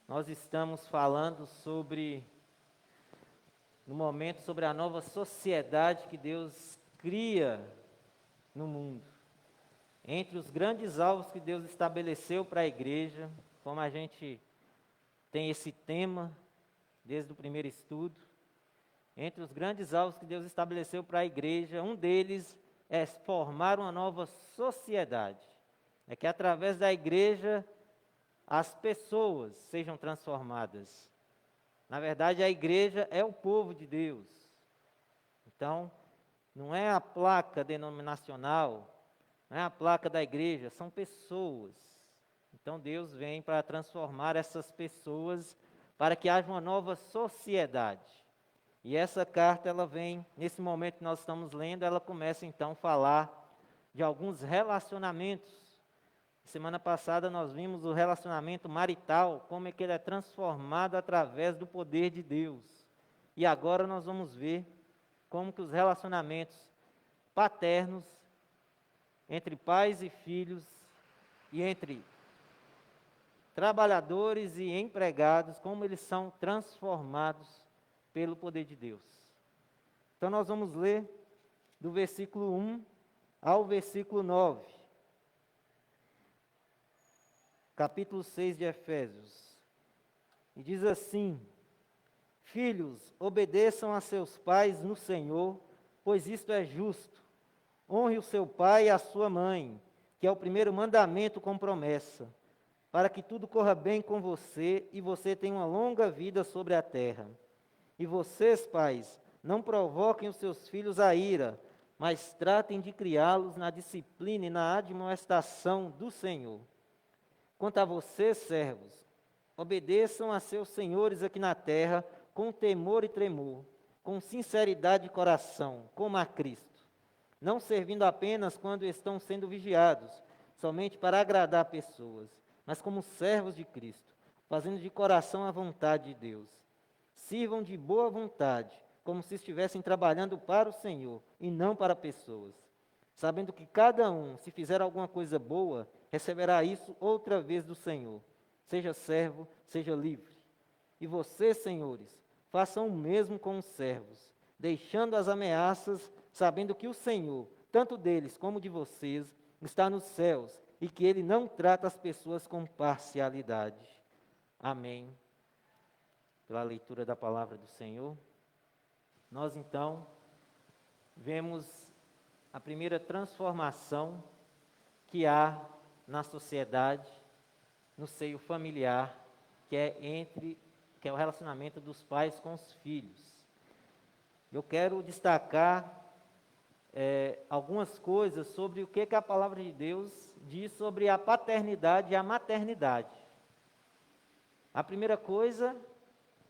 Nós estamos falando no momento, sobre a nova sociedade que Deus cria no mundo. Entre os grandes alvos que Deus estabeleceu para a igreja, como a gente tem esse tema desde o primeiro estudo, entre os grandes alvos que Deus estabeleceu para a igreja, um deles é formar uma nova sociedade. É que através da igreja as pessoas sejam transformadas. Na verdade, a igreja é o povo de Deus. Então, não é a placa denominacional, não é a placa da igreja, são pessoas. Então, Deus vem para transformar essas pessoas para que haja uma nova sociedade. E essa carta, ela vem, nesse momento que nós estamos lendo, ela começa então a falar de alguns relacionamentos. Semana passada nós vimos o relacionamento marital, como é que ele é transformado através do poder de Deus. E agora nós vamos ver como que os relacionamentos paternos, entre pais e filhos, e entre trabalhadores e empregados, como eles são transformados pelo poder de Deus. Então nós vamos ler do versículo 1 ao versículo 9. Capítulo 6 de Efésios. E diz assim: Filhos, obedeçam a seus pais no Senhor, pois isto é justo. Honre o seu pai e a sua mãe, que é o primeiro mandamento com promessa, para que tudo corra bem com você e você tenha uma longa vida sobre a terra. E vocês, pais, não provoquem os seus filhos à ira, mas tratem de criá-los na disciplina e na admoestação do Senhor. Quanto a vocês, servos, obedeçam a seus senhores aqui na terra com temor e tremor, com sinceridade de coração, como a Cristo, não servindo apenas quando estão sendo vigiados, somente para agradar pessoas, mas como servos de Cristo, fazendo de coração a vontade de Deus. Sirvam de boa vontade, como se estivessem trabalhando para o Senhor e não para pessoas, sabendo que cada um, se fizer alguma coisa boa, receberá isso outra vez do Senhor, seja servo, seja livre. E vocês, senhores, façam o mesmo com os servos, deixando as ameaças, sabendo que o Senhor, tanto deles como de vocês, está nos céus e que Ele não trata as pessoas com parcialidade. Amém. Pela leitura da palavra do Senhor, nós então vemos a primeira transformação que há na sociedade, no seio familiar, que é o relacionamento dos pais com os filhos. Eu quero destacar algumas coisas sobre o que a palavra de Deus diz sobre a paternidade e a maternidade. A primeira coisa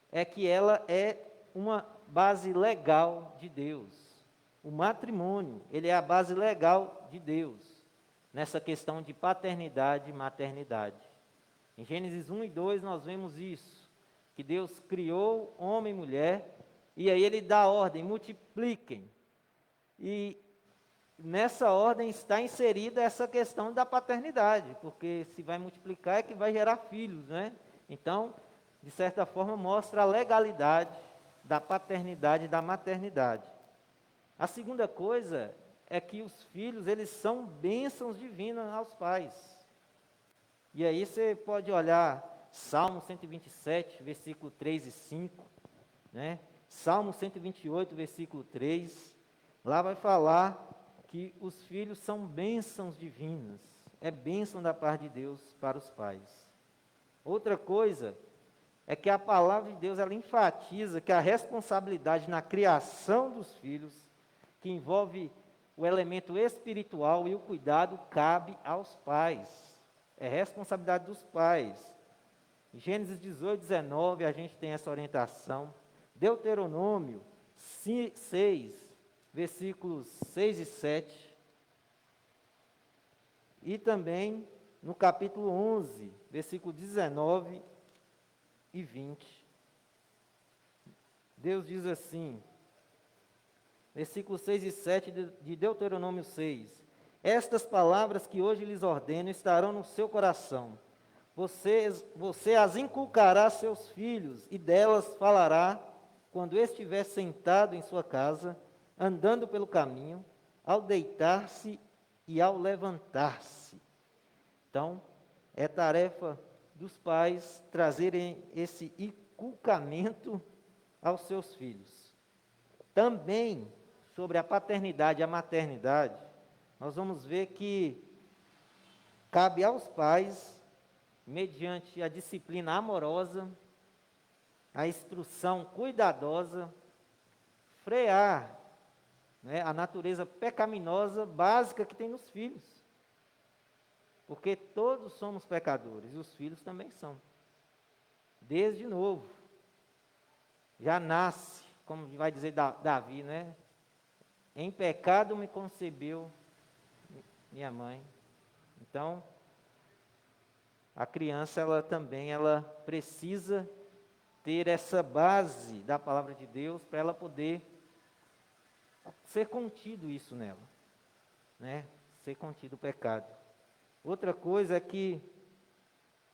é que ela é uma base legal de Deus. O matrimônio, ele é a base legal de Deus, nessa questão de paternidade e maternidade. Em Gênesis 1 e 2 nós vemos isso, que Deus criou homem e mulher, e aí Ele dá a ordem, multipliquem. E nessa ordem está inserida essa questão da paternidade, porque se vai multiplicar é que vai gerar filhos, né? Então, de certa forma, mostra a legalidade da paternidade e da maternidade. A segunda coisa é que os filhos, eles são bênçãos divinas aos pais. E aí você pode olhar Salmo 127, versículo 3 e 5, né? Salmo 128, versículo 3, lá vai falar que os filhos são bênçãos divinas, é bênção da parte de Deus para os pais. Outra coisa é que a palavra de Deus, ela enfatiza que a responsabilidade na criação dos filhos, que envolve o elemento espiritual e o cuidado, cabe aos pais. É responsabilidade dos pais. Em Gênesis 18, 19, a gente tem essa orientação. Deuteronômio 6, versículos 6 e 7. E também no capítulo 11, versículo 19 e 20. Deus diz assim, versículos 6 e 7 de Deuteronômio 6. Estas palavras que hoje lhes ordeno estarão no seu coração. Você as inculcará a seus filhos, e delas falará quando estiver sentado em sua casa, andando pelo caminho, ao deitar-se e ao levantar-se. Então, é tarefa dos pais trazerem esse inculcamento aos seus filhos. Também, sobre a paternidade e a maternidade, nós vamos ver que cabe aos pais, mediante a disciplina amorosa, a instrução cuidadosa, frear, né, a natureza pecaminosa básica que tem nos filhos. Porque todos somos pecadores, e os filhos também são. Desde novo. Já nasce, como vai dizer Davi, né? Em pecado me concebeu minha mãe. Então, a criança, ela também precisa ter essa base da palavra de Deus para ela poder ser contido isso nela, né? Ser contido o pecado. Outra coisa é que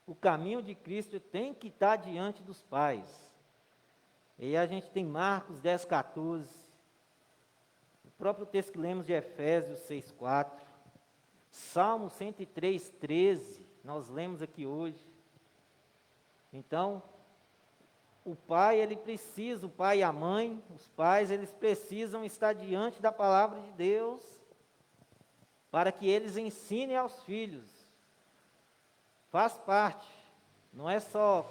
o caminho de Cristo tem que estar diante dos pais. E a gente tem Marcos 10:14, o próprio texto que lemos de Efésios 6:4, Salmo 103:13, nós lemos aqui hoje. Então, o pai e a mãe, os pais, eles precisam estar diante da palavra de Deus, para que eles ensinem aos filhos. Faz parte, não é só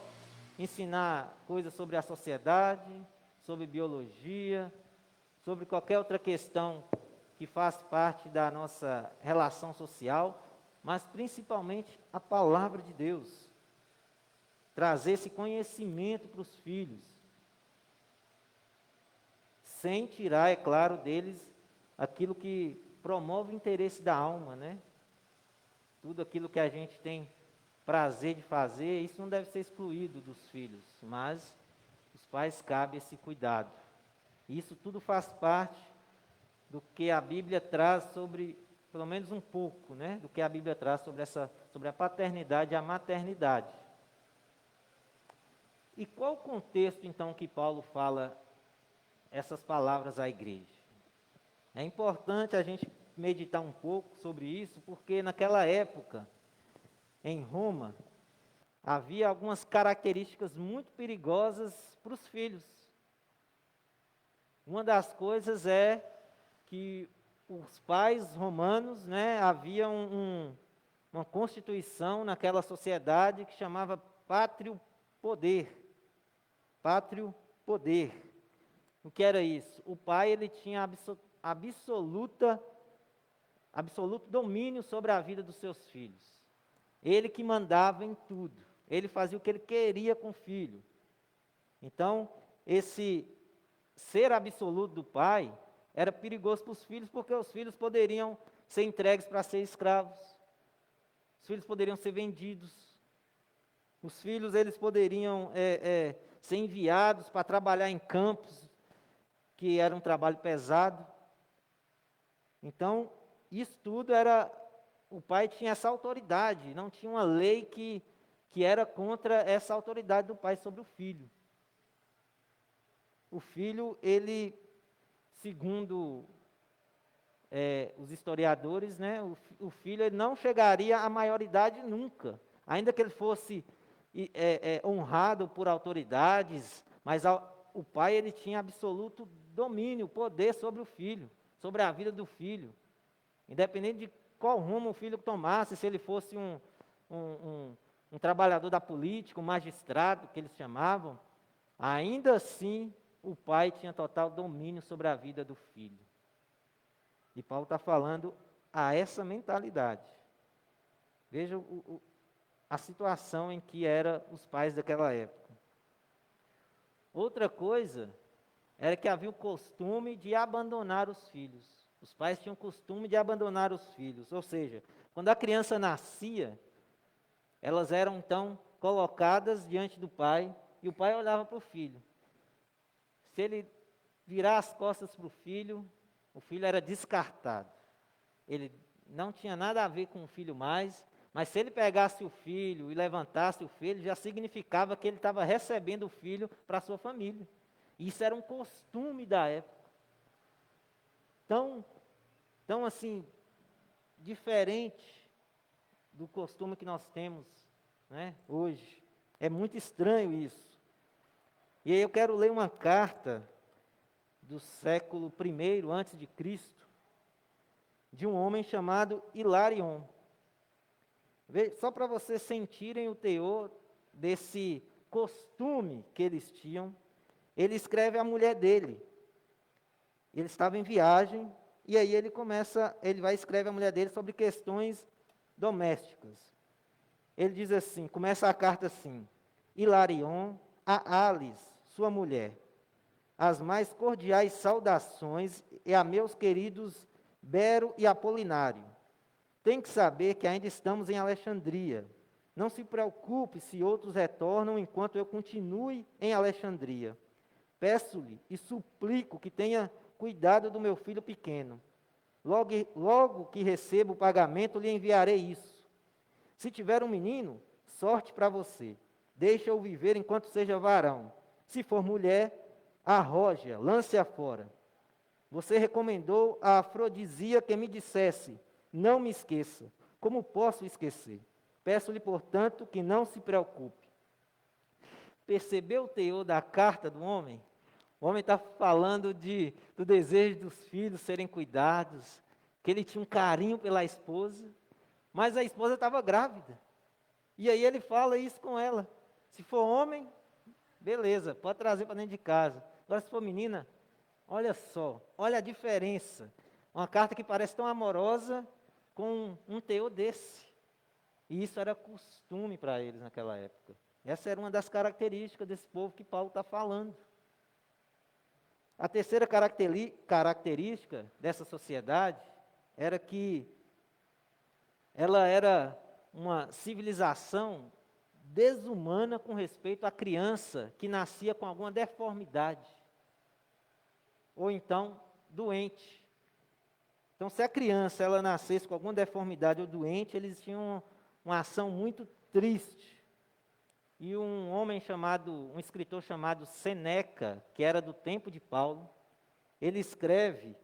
ensinar coisas sobre a sociedade, sobre biologia, sobre qualquer outra questão que faz parte da nossa relação social, mas principalmente a palavra de Deus. Trazer esse conhecimento para os filhos, sem tirar, é claro, deles aquilo que promove o interesse da alma, né? Tudo aquilo que a gente tem prazer de fazer, isso não deve ser excluído dos filhos, mas os pais cabe esse cuidado. Isso tudo faz parte do que a Bíblia traz sobre, pelo menos um pouco, né? Do que a Bíblia traz sobre a paternidade e a maternidade. E qual o contexto, então, que Paulo fala essas palavras à igreja? É importante a gente meditar um pouco sobre isso, porque naquela época, em Roma, havia algumas características muito perigosas para os filhos. Uma das coisas é que os pais romanos, né, havia uma constituição naquela sociedade que chamava pátrio poder. Pátrio poder. O que era isso? O pai, ele tinha absoluto domínio sobre a vida dos seus filhos. Ele que mandava em tudo. Ele fazia o que ele queria com o filho. Então, esse ser absoluto do pai era perigoso para os filhos, porque os filhos poderiam ser entregues para ser escravos. Os filhos poderiam ser vendidos. Os filhos, eles poderiam ser enviados para trabalhar em campos, que era um trabalho pesado. Então, isso tudo era... O pai tinha essa autoridade, não tinha uma lei que era contra essa autoridade do pai sobre o filho. O filho, ele, segundo os historiadores, né, o filho ele não chegaria à maioridade nunca, ainda que ele fosse honrado por autoridades, mas o pai ele tinha absoluto domínio, poder sobre o filho, sobre a vida do filho, independente de qual rumo o filho tomasse, se ele fosse um trabalhador da política, um magistrado, que eles chamavam, ainda assim o pai tinha total domínio sobre a vida do filho. E Paulo está falando a essa mentalidade. Veja a situação em que eram os pais daquela época. Outra coisa era que havia o costume de abandonar os filhos. Os pais tinham o costume de abandonar os filhos, ou seja, quando a criança nascia, elas eram então colocadas diante do pai, e o pai olhava para o filho. Se ele virar as costas para o filho era descartado. Ele não tinha nada a ver com o filho mais, mas se ele pegasse o filho e levantasse o filho, já significava que ele estava recebendo o filho para a sua família. Isso era um costume da época. Tão assim, diferente do costume que nós temos, né, hoje. É muito estranho isso. E aí eu quero ler uma carta do século I antes de Cristo, de um homem chamado Hilarion. Só para vocês sentirem o teor desse costume que eles tinham, ele escreve à mulher dele. Ele estava em viagem, e aí ele vai escrever à mulher dele sobre questões domésticas. Ele diz assim, começa a carta assim: Hilarion, a Alice, sua mulher, as mais cordiais saudações, e a meus queridos Bero e Apolinário. Tem que saber que ainda estamos em Alexandria. Não se preocupe se outros retornam enquanto eu continue em Alexandria. Peço-lhe e suplico que tenha cuidado do meu filho pequeno. Logo que recebo o pagamento, lhe enviarei isso. Se tiver um menino, sorte para você. Deixa-o viver enquanto seja varão. Se for mulher, arroje-a, lance-a fora. Você recomendou a Afrodisia que me dissesse: não me esqueça. Como posso esquecer? Peço-lhe, portanto, que não se preocupe. Percebeu o teor da carta do homem? O homem está falando do desejo dos filhos serem cuidados, que ele tinha um carinho pela esposa, mas a esposa estava grávida. E aí ele fala isso com ela. Se for homem, beleza, pode trazer para dentro de casa. Agora, se for menina, olha só, olha a diferença. Uma carta que parece tão amorosa com um teor desse. E isso era costume para eles naquela época. Essa era uma das características desse povo que Paulo está falando. A terceira característica dessa sociedade era que ela era uma civilização desumana com respeito à criança que nascia com alguma deformidade, ou então doente. Então, se a criança ela nascesse com alguma deformidade ou doente, eles tinham uma ação muito triste. E um escritor chamado Seneca, que era do tempo de Paulo, ele escreve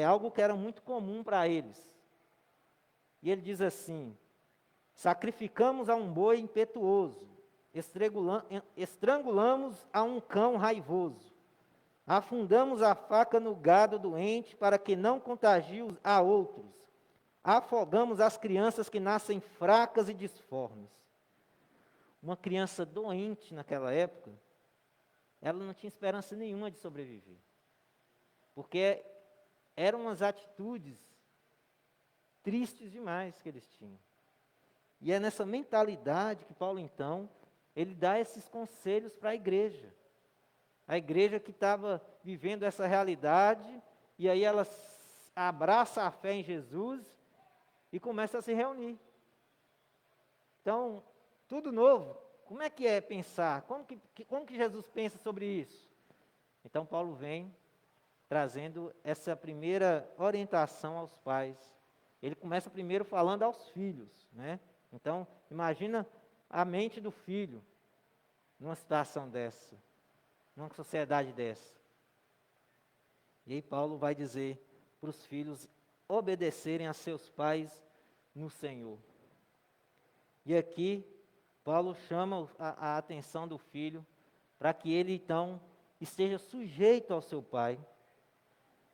algo que era muito comum para eles. E ele diz assim: sacrificamos a um boi impetuoso, estrangulamos a um cão raivoso, afundamos a faca no gado doente para que não contagie a outros, afogamos as crianças que nascem fracas e disformes. Uma criança doente naquela época, ela não tinha esperança nenhuma de sobreviver. Porque eram umas atitudes tristes demais que eles tinham. E é nessa mentalidade que Paulo, então, ele dá esses conselhos para a igreja. A igreja que estava vivendo essa realidade, e aí ela abraça a fé em Jesus e começa a se reunir. Então, tudo novo. Como é que é pensar? Como que Jesus pensa sobre isso? Então, Paulo vem trazendo essa primeira orientação aos pais. Ele começa primeiro falando aos filhos, né? Então, imagina a mente do filho numa situação dessa, numa sociedade dessa. E aí Paulo vai dizer para os filhos obedecerem a seus pais no Senhor. E aqui, Paulo chama a atenção do filho para que ele, então, esteja sujeito ao seu pai.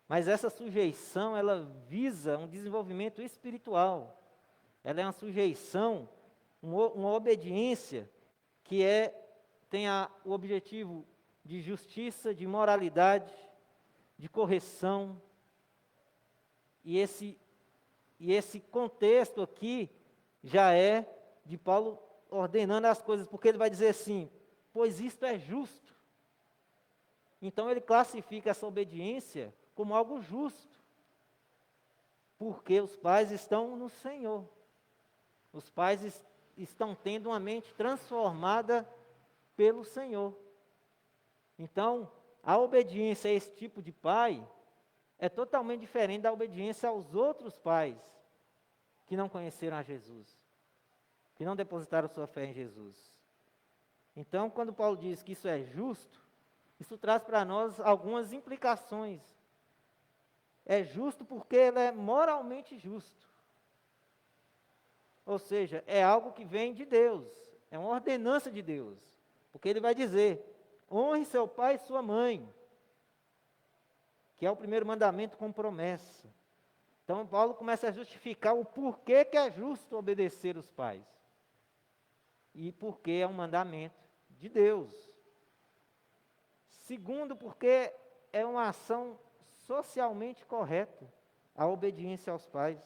Mas essa sujeição, ela visa um desenvolvimento espiritual. Ela é uma sujeição, uma obediência que tem o objetivo de justiça, de moralidade, de correção. E esse contexto aqui já é de Paulo ordenando as coisas, porque ele vai dizer assim: pois isto é justo. Então ele classifica essa obediência como algo justo, porque os pais estão no Senhor. Os pais estão tendo uma mente transformada pelo Senhor. Então, a obediência a esse tipo de pai é totalmente diferente da obediência aos outros pais que não conheceram a Jesus, que não depositaram sua fé em Jesus. Então, quando Paulo diz que isso é justo, isso traz para nós algumas implicações. É justo porque ele é moralmente justo. Ou seja, é algo que vem de Deus, é uma ordenança de Deus. Porque ele vai dizer: honre seu pai e sua mãe, que é o primeiro mandamento com promessa. Então, Paulo começa a justificar o porquê que é justo obedecer os pais. E porque é um mandamento de Deus. Segundo, porque é uma ação socialmente correta, a obediência aos pais.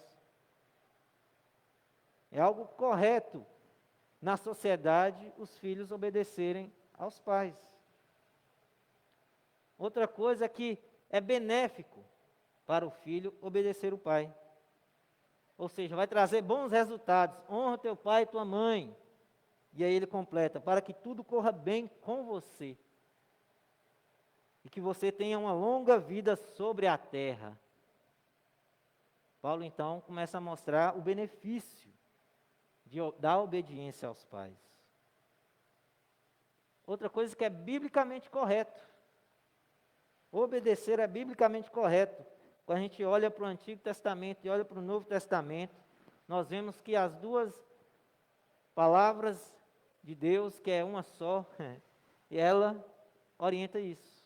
É algo correto na sociedade os filhos obedecerem aos pais. Outra coisa é que é benéfico para o filho obedecer o pai. Ou seja, vai trazer bons resultados. Honra teu pai e tua mãe. E aí ele completa: para que tudo corra bem com você. E que você tenha uma longa vida sobre a terra. Paulo então começa a mostrar o benefício da obediência aos pais. Outra coisa que é biblicamente correto. Obedecer é biblicamente correto. Quando a gente olha para o Antigo Testamento e olha para o Novo Testamento, nós vemos que as duas palavras de Deus, que é uma só, e ela orienta isso.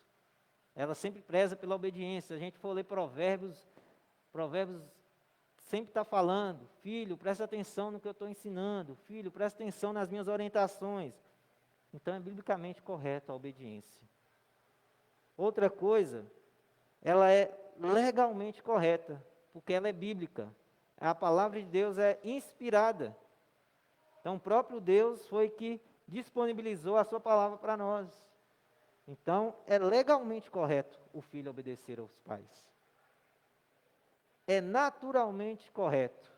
Ela sempre preza pela obediência. Se a gente for ler Provérbios sempre está falando: filho, presta atenção no que eu estou ensinando, filho, presta atenção nas minhas orientações. Então é biblicamente correto a obediência. Outra coisa, ela é legalmente correta, porque ela é bíblica. A palavra de Deus é inspirada. Então o próprio Deus foi que disponibilizou a sua palavra para nós. Então é legalmente correto o filho obedecer aos pais. É naturalmente correto.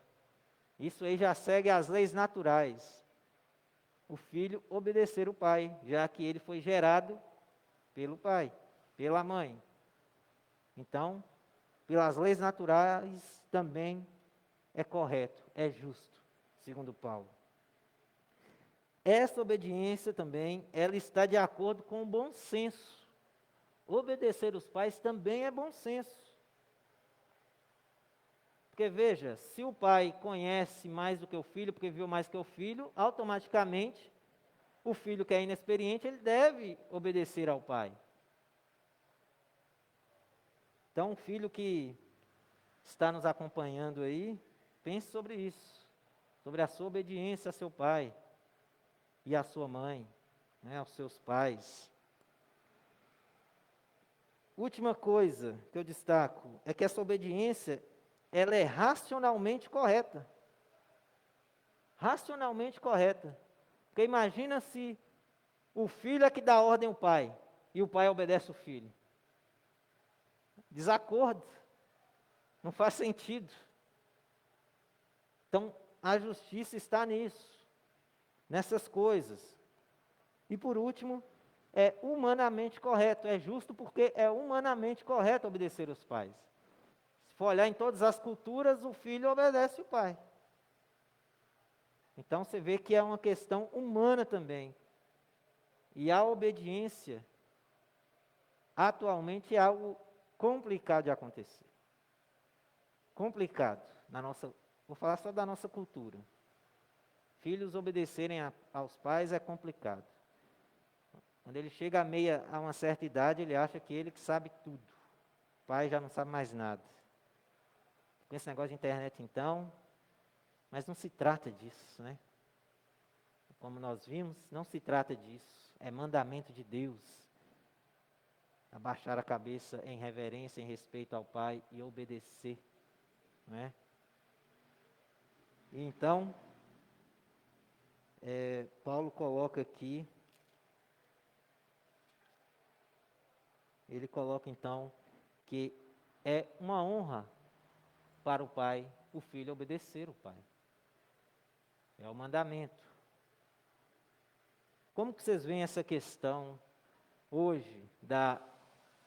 Isso aí já segue as leis naturais. O filho obedecer o pai, já que ele foi gerado pelo pai, pela mãe. Então, pelas leis naturais também é correto, é justo, segundo Paulo. Essa obediência também, ela está de acordo com o bom senso. Obedecer os pais também é bom senso. Porque veja, se o pai conhece mais do que o filho, porque viu mais que o filho, automaticamente, o filho que é inexperiente, ele deve obedecer ao pai. Então, um filho que está nos acompanhando aí, pense sobre isso, sobre a sua obediência a seu pai e a sua mãe, né, aos seus pais. Última coisa que eu destaco é que essa obediência, ela é racionalmente correta. Racionalmente correta. Porque imagina se o filho é que dá ordem ao pai e o pai obedece o filho. Desacordo. Não faz sentido. Então, a justiça está nisso, nessas coisas. E por último, é humanamente correto. É justo porque é humanamente correto obedecer os pais. Se for olhar em todas as culturas, o filho obedece o pai. Então você vê que é uma questão humana também. E a obediência, atualmente, é algo complicado de acontecer. Complicado. Vou falar só da nossa cultura. Filhos obedecerem aos pais é complicado. Quando ele chega a uma certa idade, ele acha que ele que sabe tudo. O pai já não sabe mais nada. Com esse negócio de internet, então, mas não se trata disso, né? Como nós vimos, não se trata disso. É mandamento de Deus. Abaixar a cabeça em reverência, em respeito ao pai e obedecer, né? E então, Paulo coloca aqui, ele coloca então que é uma honra para o pai, o filho obedecer o pai. É o mandamento. Como que vocês veem essa questão hoje da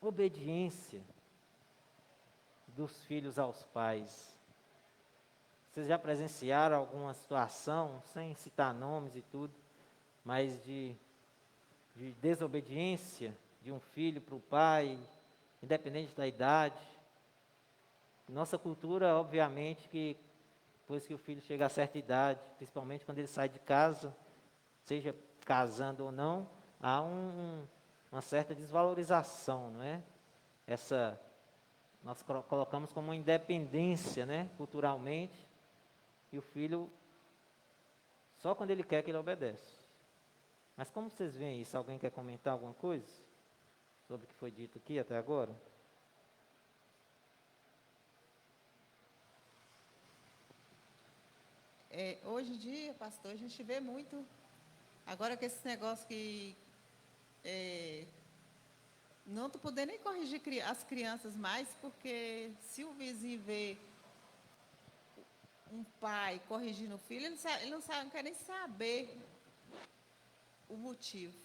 obediência dos filhos aos pais? Vocês já presenciaram alguma situação, sem citar nomes e tudo, mas de desobediência de um filho para o pai, independente da idade? Nossa cultura, obviamente, que depois que o filho chega a certa idade, principalmente quando ele sai de casa, seja casando ou não, há uma certa desvalorização, não é? Nós colocamos como uma independência, né, culturalmente, e o filho, só quando ele quer que ele obedece. Mas como vocês veem isso? Alguém quer comentar alguma coisa sobre o que foi dito aqui até agora? Hoje em dia, pastor, a gente vê muito, agora com esse negócio que não estou podendo nem corrigir as crianças mais, porque se o vizinho vê um pai corrigindo o filho, ele não quer nem saber o motivo,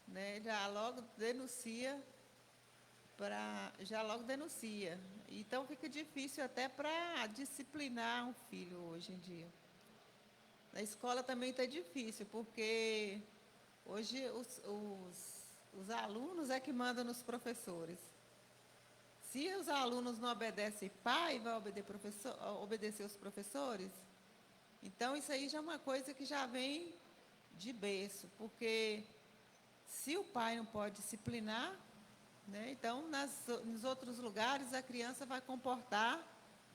né? Já logo denuncia. Então fica difícil até para disciplinar um filho hoje em dia. Na escola também está difícil, porque hoje os alunos é que mandam nos professores. Se os alunos não obedecem pai, vai obedecer os professores? Então, isso aí já é uma coisa que já vem de berço, porque se o pai não pode disciplinar, né, então, nos outros lugares, a criança vai comportar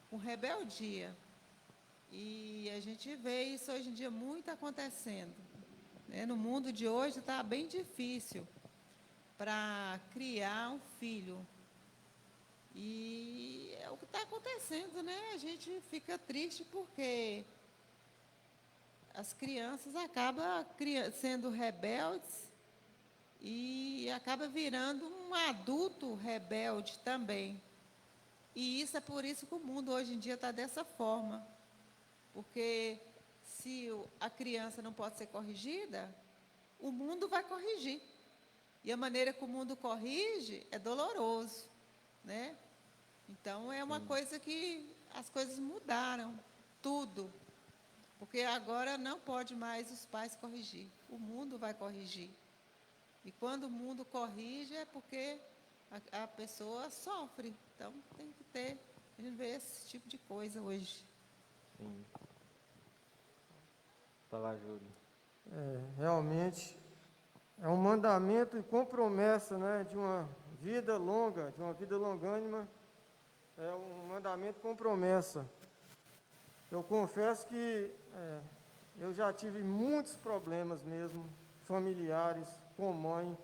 com rebeldia. E a gente vê isso hoje em dia muito acontecendo, né? No mundo de hoje está bem difícil para criar um filho. E é o que está acontecendo, né? A gente fica triste porque as crianças acabam sendo rebeldes e acaba virando um adulto rebelde também. E isso é por isso que o mundo hoje em dia está dessa forma. Porque se a criança não pode ser corrigida, o mundo vai corrigir. E a maneira que o mundo corrige é doloroso, né? Então, é uma coisa que as coisas mudaram, tudo. Porque agora não pode mais os pais corrigir, o mundo vai corrigir. E quando o mundo corrige é porque a pessoa sofre. Então, tem que ter, a gente vê esse tipo de coisa hoje. Sim. Falar, Júlio. Realmente, é um mandamento e com promessa, né, de uma vida longa, de uma vida longânima. É um mandamento com promessa. Eu confesso que eu já tive muitos problemas mesmo, familiares, com mãe.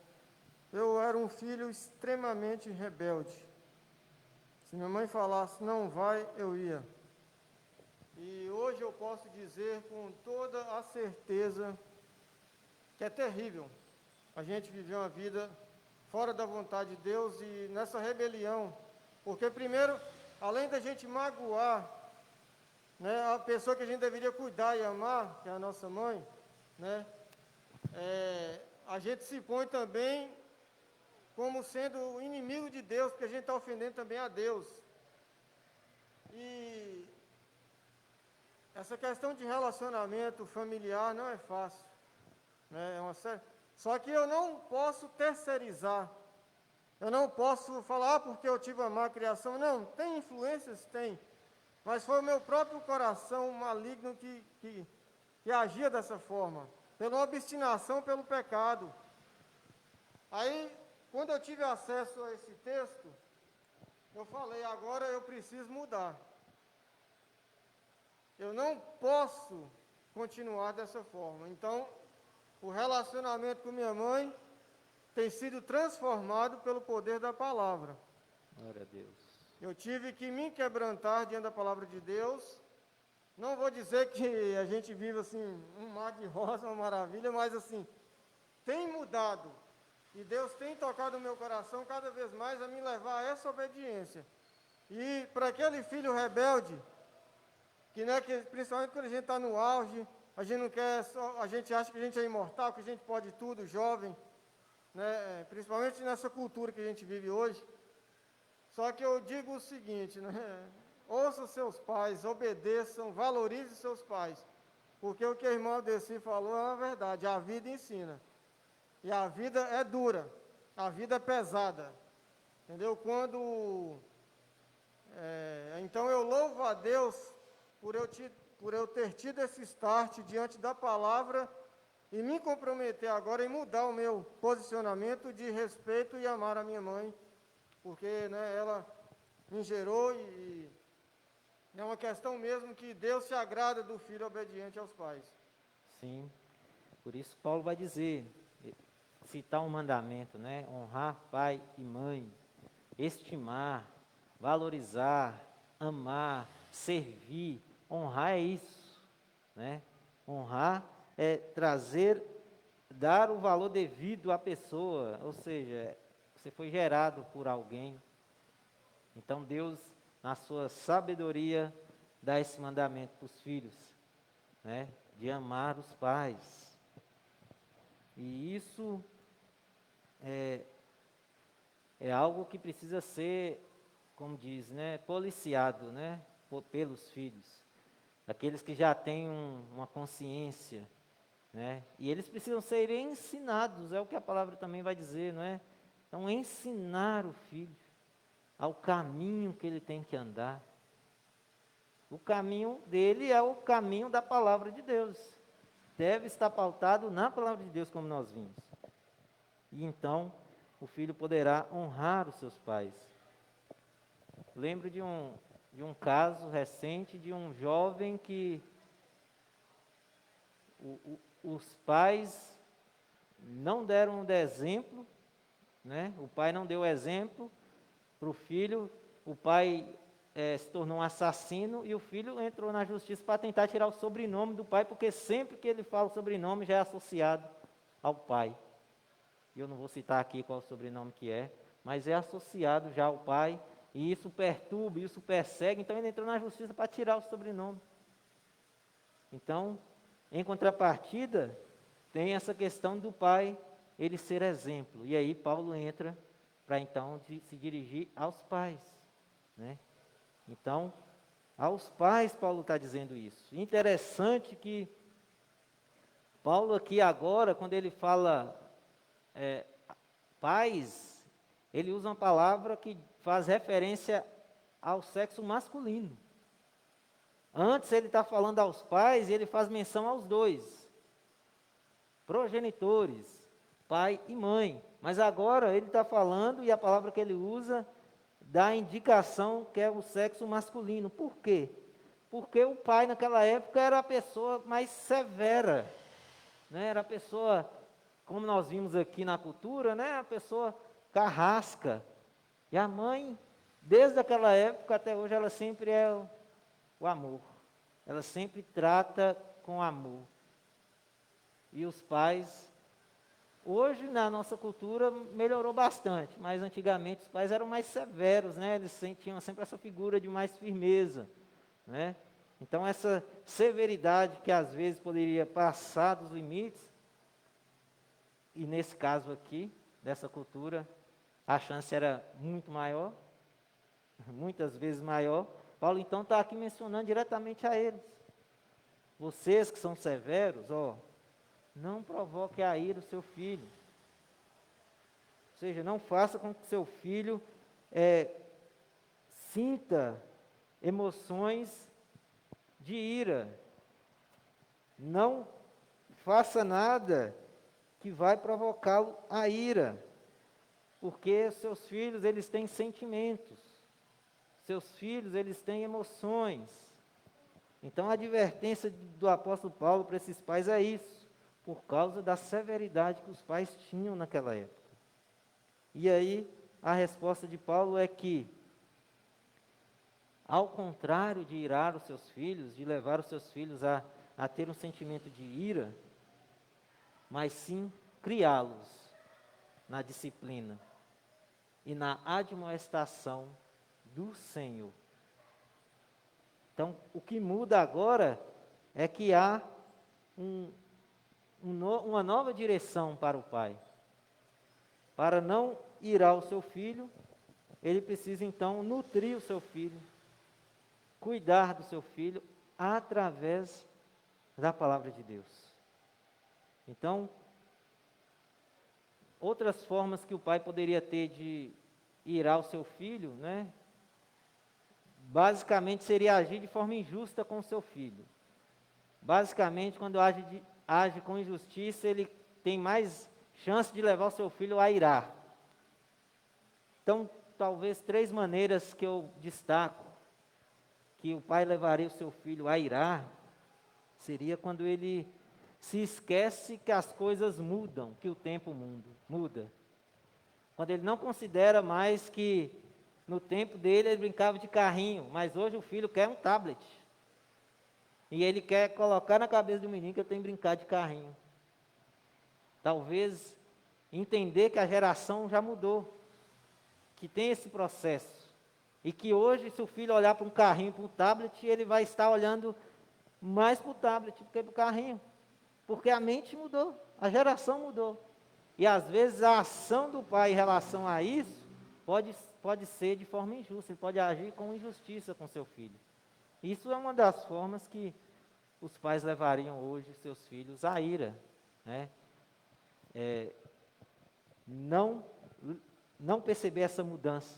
Eu era um filho extremamente rebelde. Se minha mãe falasse não vai, eu ia. E hoje eu posso dizer com toda a certeza que é terrível a gente viver uma vida fora da vontade de Deus e nessa rebelião. Porque primeiro, além da gente magoar, né, a pessoa que a gente deveria cuidar e amar, que é a nossa mãe, né, a gente se põe também como sendo inimigo de Deus, porque a gente está ofendendo também a Deus. E essa questão de relacionamento familiar não é fácil, né, só que eu não posso terceirizar. Eu não posso falar porque eu tive uma má criação. Não, tem influências? Tem. Mas foi o meu próprio coração maligno que agia dessa forma. Pela obstinação, pelo pecado. Aí, quando eu tive acesso a esse texto, eu falei, agora eu preciso mudar. Eu não posso continuar dessa forma. Então, o relacionamento com minha mãe tem sido transformado pelo poder da palavra. Glória a Deus. Eu tive que me quebrantar diante da palavra de Deus. Não vou dizer que a gente vive assim, um mar de rosa, uma maravilha, mas assim, tem mudado. E Deus tem tocado o meu coração cada vez mais a me levar a essa obediência. E para aquele filho rebelde, que principalmente quando a gente está no auge, a gente não quer só, a gente acha que a gente é imortal, que a gente pode tudo, jovem, né? Principalmente nessa cultura que a gente vive hoje. Só que eu digo o seguinte, né? ouça seus pais, obedeçam, valorize seus pais. Porque o que a irmã Desi falou é uma verdade, a vida ensina. E a vida é dura, a vida é pesada. Entendeu? Então eu louvo a Deus por eu ter tido esse start diante da palavra e me comprometer agora em mudar o meu posicionamento de respeito e amar a minha mãe, porque, né, ela me gerou e é uma questão mesmo que Deus se agrada do filho obediente aos pais. Sim. Por isso Paulo vai dizer, citar um mandamento, né? Honrar pai e mãe, estimar, valorizar, amar, servir. Honrar é isso, né? Honrar é trazer, dar o valor devido à pessoa, ou seja, você foi gerado por alguém. Então Deus, na sua sabedoria, dá esse mandamento para os filhos, né? De amar os pais. E isso é algo que precisa ser, como diz, né? Policiado, né? Pelos filhos. Aqueles que já têm uma consciência, né? E eles precisam ser ensinados, é o que a palavra também vai dizer, não é? Então, ensinar o filho ao caminho que ele tem que andar. O caminho dele é o caminho da palavra de Deus. Deve estar pautado na palavra de Deus, como nós vimos. E então, o filho poderá honrar os seus pais. Lembro de um caso recente de um jovem que os pais não deram um exemplo, né? O pai não deu exemplo para o filho, o pai se tornou um assassino e o filho entrou na justiça para tentar tirar o sobrenome do pai, porque sempre que ele fala o sobrenome já é associado ao pai. Eu não vou citar aqui qual o sobrenome que é, mas é associado já ao pai, e isso perturba, isso persegue, então ele entrou na justiça para tirar o sobrenome. Então, em contrapartida, tem essa questão do pai, ele ser exemplo. E aí Paulo entra para então se dirigir aos pais, né? Então, aos pais Paulo está dizendo isso. Interessante que Paulo aqui agora, quando ele fala pais, ele usa uma palavra que faz referência ao sexo masculino. Antes ele está falando aos pais e ele faz menção aos dois, progenitores, pai e mãe. Mas agora ele está falando, e a palavra que ele usa dá a indicação que é o sexo masculino. Por quê? Porque o pai naquela época era a pessoa mais severa, né? Era a pessoa, como nós vimos aqui na cultura, né? A pessoa carrasca. E a mãe, desde aquela época até hoje, ela sempre é o amor. Ela sempre trata com amor. E os pais, hoje na nossa cultura melhorou bastante, mas antigamente os pais eram mais severos, né? Eles tinham sempre essa figura de mais firmeza, né? Então essa severidade que às vezes poderia passar dos limites, e nesse caso aqui, dessa cultura, a chance era muito maior, muitas vezes maior. Paulo então está aqui mencionando diretamente a eles. Vocês que são severos, não provoque a ira do seu filho. Ou seja, não faça com que seu filho sinta emoções de ira. Não faça nada que vai provocá-lo a ira. Porque seus filhos, eles têm sentimentos. Seus filhos, eles têm emoções. Então, a advertência do apóstolo Paulo para esses pais é isso, por causa da severidade que os pais tinham naquela época. E aí, a resposta de Paulo é que, ao contrário de irar os seus filhos, de levar os seus filhos a ter um sentimento de ira, mas sim criá-los na disciplina e na admoestação do Senhor. Então, o que muda agora é que há uma nova direção para o pai. Para não irar o seu filho, ele precisa então nutrir o seu filho, cuidar do seu filho através da palavra de Deus. Então, outras formas que o pai poderia ter de irar o seu filho, né? Basicamente seria agir de forma injusta com o seu filho. Basicamente, quando age com injustiça, ele tem mais chance de levar o seu filho a irar. Então, talvez 3 maneiras que eu destaco que o pai levaria o seu filho a irar, seria quando ele se esquece que as coisas mudam, que o tempo muda. Quando ele não considera mais que no tempo dele ele brincava de carrinho, mas hoje o filho quer um tablet. E ele quer colocar na cabeça do menino que ele tem que brincar de carrinho. Talvez entender que a geração já mudou, que tem esse processo. E que hoje, se o filho olhar para um carrinho, para um tablet, ele vai estar olhando mais para o tablet do que para o carrinho. Porque a mente mudou, a geração mudou. E às vezes a ação do pai em relação a isso pode ser de forma injusta, ele pode agir com injustiça com seu filho. Isso é uma das formas que os pais levariam hoje seus filhos à ira, né? Não perceber essa mudança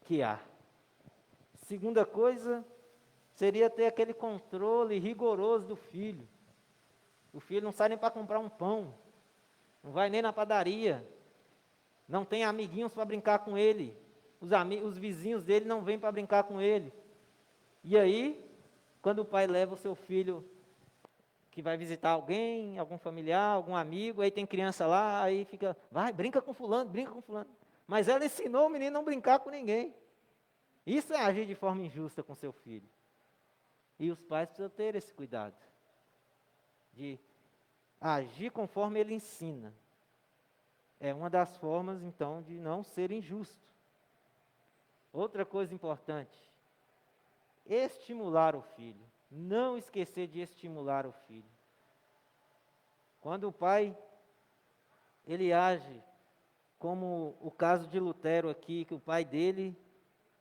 que há. Segunda coisa, seria ter aquele controle rigoroso do filho. O filho não sai nem para comprar um pão, não vai nem na padaria, não tem amiguinhos para brincar com ele, os vizinhos dele não vêm para brincar com ele. E aí, quando o pai leva o seu filho que vai visitar alguém, algum familiar, algum amigo, aí tem criança lá, aí fica, vai, brinca com fulano, brinca com fulano. Mas ela ensinou o menino a não brincar com ninguém. Isso é agir de forma injusta com seu filho. E os pais precisam ter esse cuidado de agir conforme ele ensina. É uma das formas, então, de não ser injusto. Outra coisa importante, estimular o filho. Não esquecer de estimular o filho. Quando o pai, ele age, como o caso de Lutero aqui, que o pai dele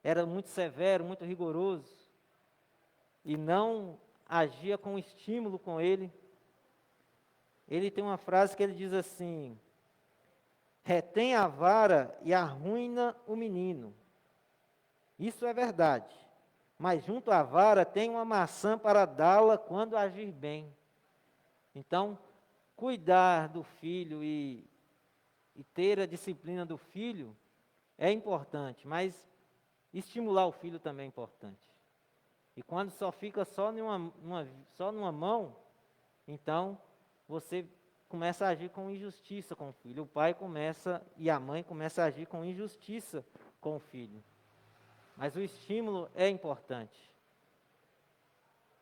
era muito severo, muito rigoroso, e não agia com estímulo com ele. Ele tem uma frase que ele diz assim: retém a vara e arruína o menino. Isso é verdade, mas junto à vara tem uma maçã para dá-la quando agir bem. Então, cuidar do filho e ter a disciplina do filho é importante, mas estimular o filho também é importante. E quando só fica só numa mão, então você começa a agir com injustiça com o filho. O pai começa e a mãe começa a agir com injustiça com o filho. Mas o estímulo é importante.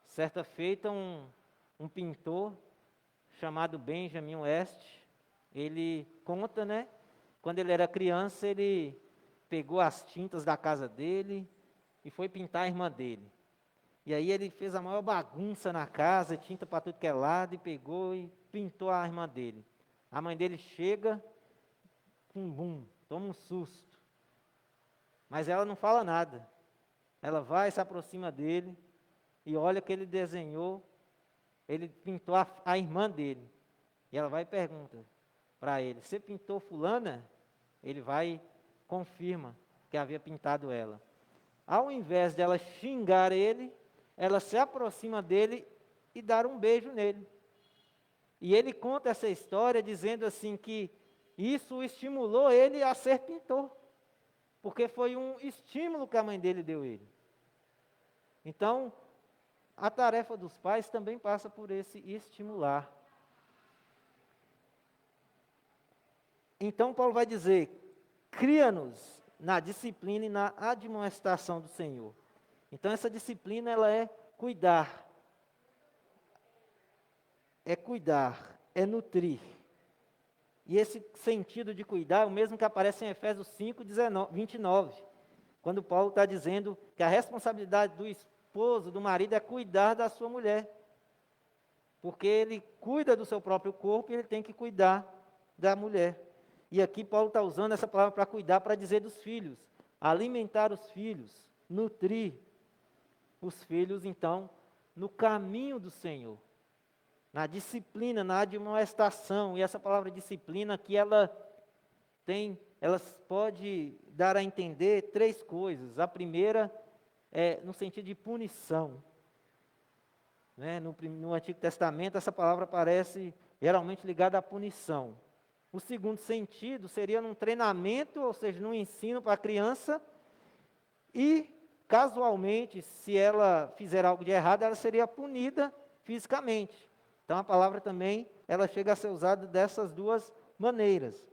Certa feita, um pintor chamado Benjamin West, ele conta, né? Quando ele era criança, ele pegou as tintas da casa dele e foi pintar a irmã dele. E aí ele fez a maior bagunça na casa, tinta para tudo que é lado, e pegou e pintou a irmã dele. A mãe dele chega, toma um susto. Mas ela não fala nada. Ela vai, se aproxima dele e olha o que ele desenhou. Ele pintou a irmã dele. E ela vai e pergunta para ele: você pintou fulana? Ele vai e confirma que havia pintado ela. Ao invés de ela xingar ele, ela se aproxima dele e dá um beijo nele. E ele conta essa história dizendo assim que isso estimulou ele a ser pintor. Porque foi um estímulo que a mãe dele deu a ele. Então, a tarefa dos pais também passa por esse estimular. Então, Paulo vai dizer: cria-nos na disciplina e na admoestação do Senhor. Então, essa disciplina, ela é cuidar. É cuidar, é nutrir. E esse sentido de cuidar é o mesmo que aparece em Efésios 5, 29, quando Paulo está dizendo que a responsabilidade do esposo, do marido, é cuidar da sua mulher. Porque ele cuida do seu próprio corpo e ele tem que cuidar da mulher. E aqui Paulo está usando essa palavra para cuidar, para dizer dos filhos, alimentar os filhos, nutrir. os filhos, então, no caminho do Senhor, na disciplina, na admoestação. E essa palavra disciplina aqui, ela pode dar a entender três coisas. A primeira é no sentido de punição. Né? No Antigo Testamento, essa palavra aparece geralmente ligada à punição. O segundo sentido seria num treinamento, ou seja, num ensino para a criança, e, casualmente, se ela fizer algo de errado, ela seria punida fisicamente. Então, a palavra também, ela chega a ser usada dessas duas maneiras.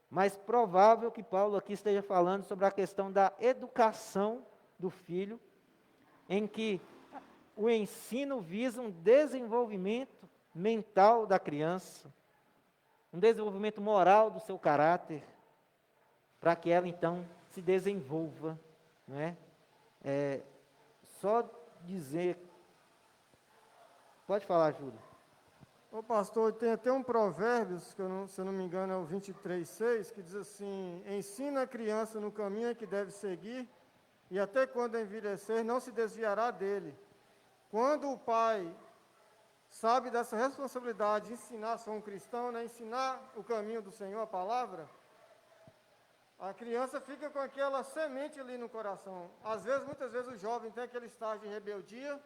Mas provável que Paulo aqui esteja falando sobre a questão da educação do filho, em que o ensino visa um desenvolvimento mental da criança, um desenvolvimento moral do seu caráter, para que ela então se desenvolva, não é? Só dizer, pode falar, Júlio. Ô pastor, tem até um Provérbios, que se eu não me engano é o 23:6, que diz assim: ensina a criança no caminho que deve seguir, e até quando envelhecer não se desviará dele. Quando o pai sabe dessa responsabilidade de ensinar, só um cristão, né, ensinar o caminho do Senhor, a palavra, a criança fica com aquela semente ali no coração. Às vezes, muitas vezes o jovem tem aquele estágio de rebeldia,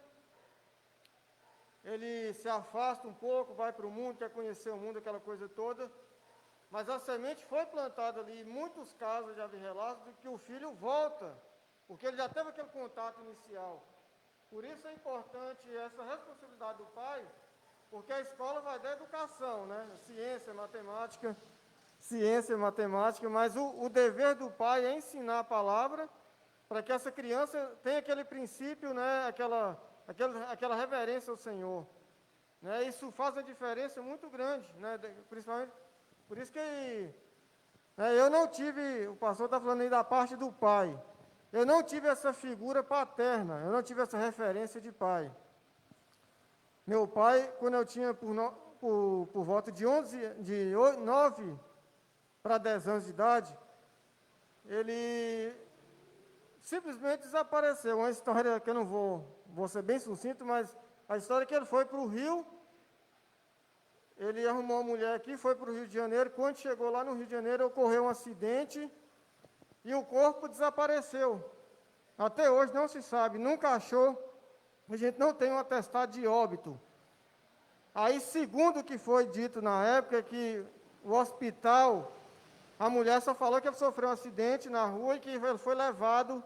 ele se afasta um pouco, vai para o mundo, quer conhecer o mundo, aquela coisa toda, mas a semente foi plantada ali. Em muitos casos já vi relatos de que o filho volta, porque ele já teve aquele contato inicial. Por isso é importante essa responsabilidade do pai, porque a escola vai dar educação, né? Ciência, matemática, mas o dever do pai é ensinar a palavra para que essa criança tenha aquele princípio, né? Aquela reverência ao Senhor. Né? Isso faz uma diferença muito grande, né? Principalmente, por isso que eu não tive, o pastor está falando aí da parte do pai, eu não tive essa figura paterna, eu não tive essa referência de pai. Meu pai, quando eu tinha por volta de 9 para 10 anos de idade, ele simplesmente desapareceu. Uma história que eu não vou ser bem sucinto, mas a história é que ele foi para o Rio, ele arrumou uma mulher aqui, foi para o Rio de Janeiro. Quando chegou lá no Rio de Janeiro, ocorreu um acidente e o corpo desapareceu. Até hoje não se sabe, nunca achou, a gente não tem um atestado de óbito. Aí, segundo o que foi dito na época, que o hospital, a mulher só falou que ele sofreu um acidente na rua e que ele foi levado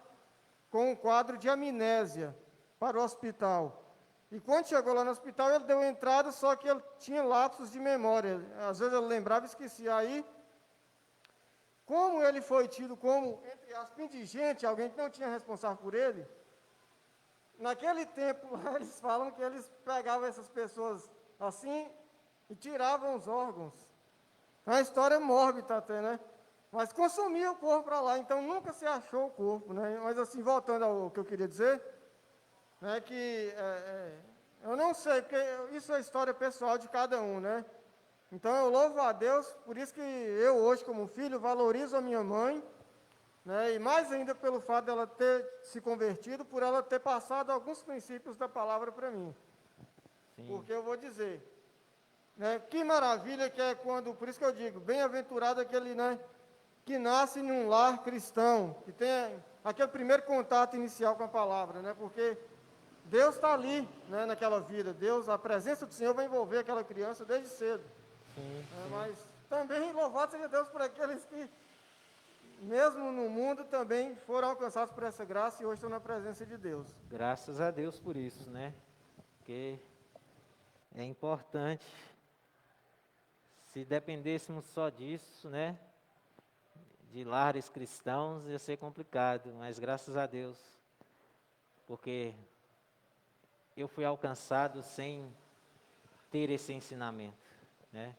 com um quadro de amnésia para o hospital. E quando chegou lá no hospital, ele deu entrada, só que ele tinha lapsos de memória. Às vezes ele lembrava e esquecia. Aí, como ele foi tido como, entre aspas, indigente, alguém que não tinha responsável por ele, naquele tempo lá, eles falam que eles pegavam essas pessoas assim e tiravam os órgãos. É uma história mórbida até, né? Mas consumia o corpo para lá, então nunca se achou o corpo, né? Mas assim, voltando ao que eu queria dizer, né, que eu não sei, porque isso é história pessoal de cada um, né? Então eu louvo a Deus, por isso que eu hoje como filho valorizo a minha mãe, né? E mais ainda pelo fato dela ter se convertido, por ela ter passado alguns princípios da palavra para mim. Sim. Porque eu vou dizer, né, que maravilha que é quando, por isso que eu digo, bem-aventurado aquele, né, que nasce em um lar cristão, que tem aquele primeiro contato inicial com a palavra, né? Porque Deus está ali, né, naquela vida. Deus, a presença do Senhor vai envolver aquela criança desde cedo. Sim. Mas também louvado seja Deus por aqueles que, mesmo no mundo, também foram alcançados por essa graça e hoje estão na presença de Deus. Graças a Deus por isso, né? Porque é importante. Se dependêssemos só disso, né? De lares cristãos, ia ser complicado, mas graças a Deus, porque eu fui alcançado sem ter esse ensinamento, né?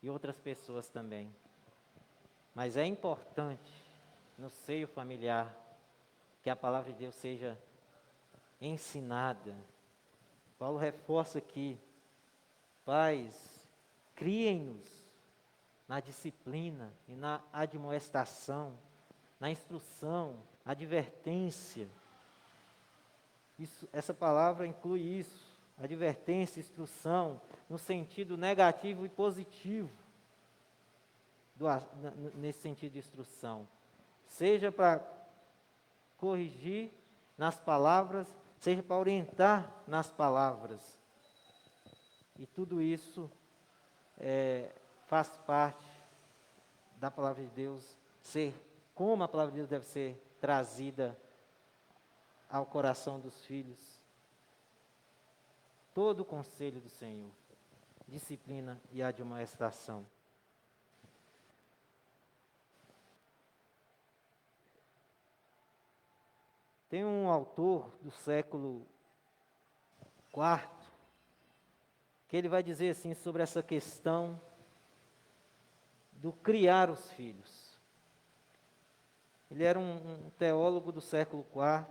E outras pessoas também. Mas é importante, no seio familiar, que a palavra de Deus seja ensinada. Paulo reforça aqui, pais, criem-nos na disciplina e na admoestação, na instrução, advertência. Essa palavra inclui isso, advertência, instrução, no sentido negativo e positivo, nesse sentido de instrução. Seja para corrigir nas palavras, seja para orientar nas palavras. E tudo isso faz parte da palavra de Deus, como a palavra de Deus deve ser trazida ao coração dos filhos. Todo o conselho do Senhor, disciplina e admoestação. Tem um autor do século IV, que ele vai dizer assim sobre essa questão do criar os filhos. Ele era um teólogo do século IV,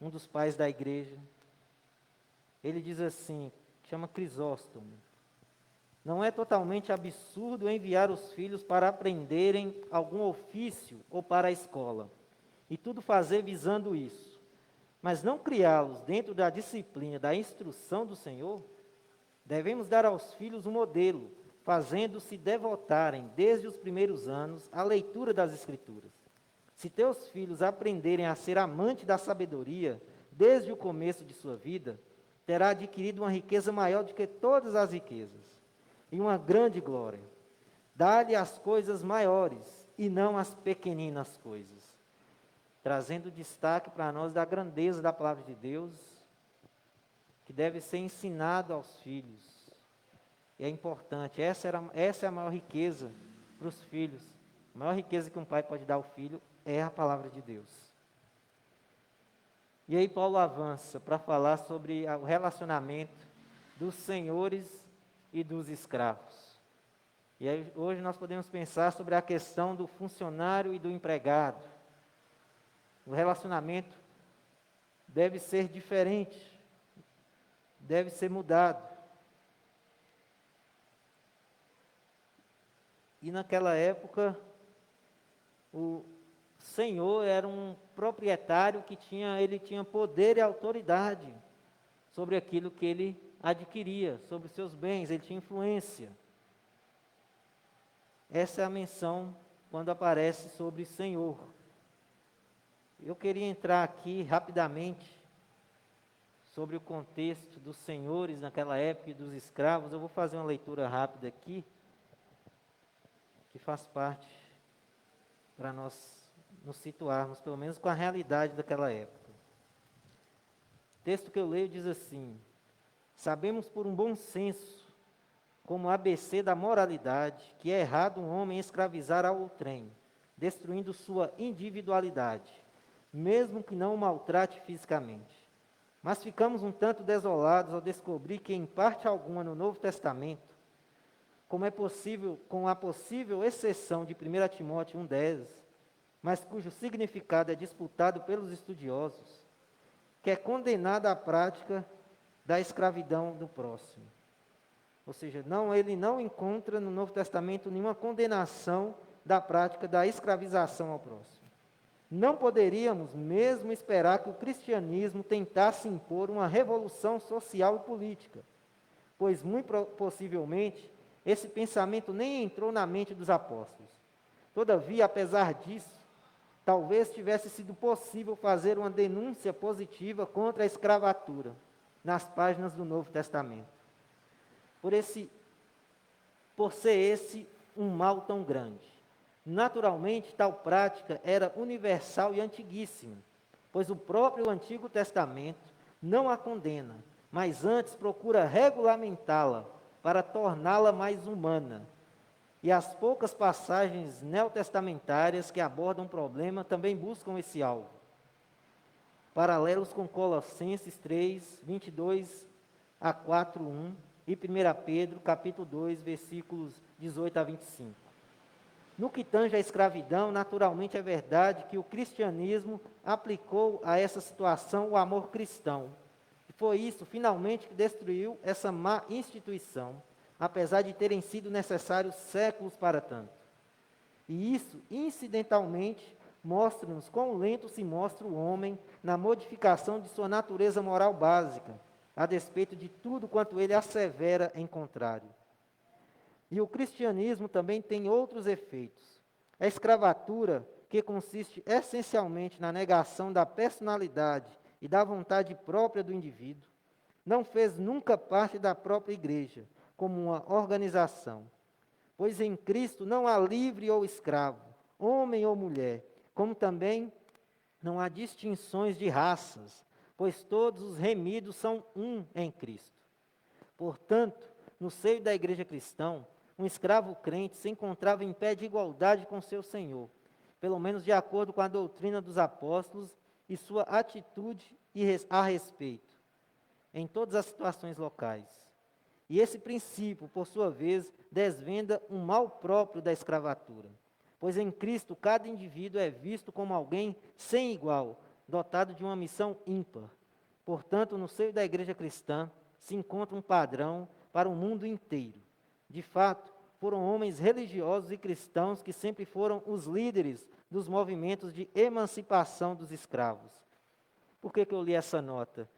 um dos pais da igreja. Ele diz assim, chama Crisóstomo: não é totalmente absurdo enviar os filhos para aprenderem algum ofício ou para a escola, e tudo fazer visando isso, mas não criá-los dentro da disciplina, da instrução do Senhor. Devemos dar aos filhos um modelo, fazendo-se devotarem desde os primeiros anos à leitura das Escrituras. Se teus filhos aprenderem a ser amante da sabedoria desde o começo de sua vida, terá adquirido uma riqueza maior do que todas as riquezas, e uma grande glória. Dá-lhe as coisas maiores, e não as pequeninas coisas. Trazendo destaque para nós da grandeza da palavra de Deus, que deve ser ensinado aos filhos. E é importante, essa é a maior riqueza para os filhos. A maior riqueza que um pai pode dar ao filho é a palavra de Deus. E aí Paulo avança para falar sobre o relacionamento dos senhores e dos escravos. E aí hoje nós podemos pensar sobre a questão do funcionário e do empregado. O relacionamento deve ser diferente, deve ser mudado. E naquela época, o senhor era um proprietário que ele tinha poder e autoridade sobre aquilo que ele adquiria, sobre os seus bens, ele tinha influência. Essa é a menção quando aparece sobre senhor. Eu queria entrar aqui rapidamente sobre o contexto dos senhores naquela época e dos escravos. Eu vou fazer uma leitura rápida aqui, que faz parte para nós nos situarmos, pelo menos com a realidade daquela época. O texto que eu leio diz assim: sabemos por um bom senso, como ABC da moralidade, que é errado um homem escravizar ao outrem, destruindo sua individualidade, mesmo que não o maltrate fisicamente. Mas ficamos um tanto desolados ao descobrir que, em parte alguma no Novo Testamento, com a possível exceção de 1 Timóteo 1,10, mas cujo significado é disputado pelos estudiosos, que é condenada a prática da escravidão do próximo. Ou seja, ele não encontra no Novo Testamento nenhuma condenação da prática da escravização ao próximo. Não poderíamos mesmo esperar que o cristianismo tentasse impor uma revolução social e política, pois muito possivelmente esse pensamento nem entrou na mente dos apóstolos. Todavia, apesar disso, talvez tivesse sido possível fazer uma denúncia positiva contra a escravatura nas páginas do Novo Testamento. Por ser esse um mal tão grande. Naturalmente, tal prática era universal e antiguíssima, pois o próprio Antigo Testamento não a condena, mas antes procura regulamentá-la para torná-la mais humana. E as poucas passagens neotestamentárias que abordam o problema também buscam esse alvo. Paralelos com Colossenses 3, 22 a 4, 1 e 1 Pedro, capítulo 2, versículos 18 a 25. No que tange à escravidão, naturalmente é verdade que o cristianismo aplicou a essa situação o amor cristão. E foi isso, finalmente, que destruiu essa má instituição, apesar de terem sido necessários séculos para tanto. E isso, incidentalmente, mostra-nos quão lento se mostra o homem na modificação de sua natureza moral básica, a despeito de tudo quanto ele assevera em contrário. E o cristianismo também tem outros efeitos. A escravatura, que consiste essencialmente na negação da personalidade e da vontade própria do indivíduo, não fez nunca parte da própria igreja, como uma organização. Pois em Cristo não há livre ou escravo, homem ou mulher, como também não há distinções de raças, pois todos os remidos são um em Cristo. Portanto, no seio da igreja cristã, um escravo crente se encontrava em pé de igualdade com seu senhor, pelo menos de acordo com a doutrina dos apóstolos e sua atitude a respeito, em todas as situações locais. E esse princípio, por sua vez, desvenda um mal próprio da escravatura, pois em Cristo cada indivíduo é visto como alguém sem igual, dotado de uma missão ímpar. Portanto, no seio da igreja cristã se encontra um padrão para o mundo inteiro. De fato, foram homens religiosos e cristãos que sempre foram os líderes dos movimentos de emancipação dos escravos. Por que eu li essa nota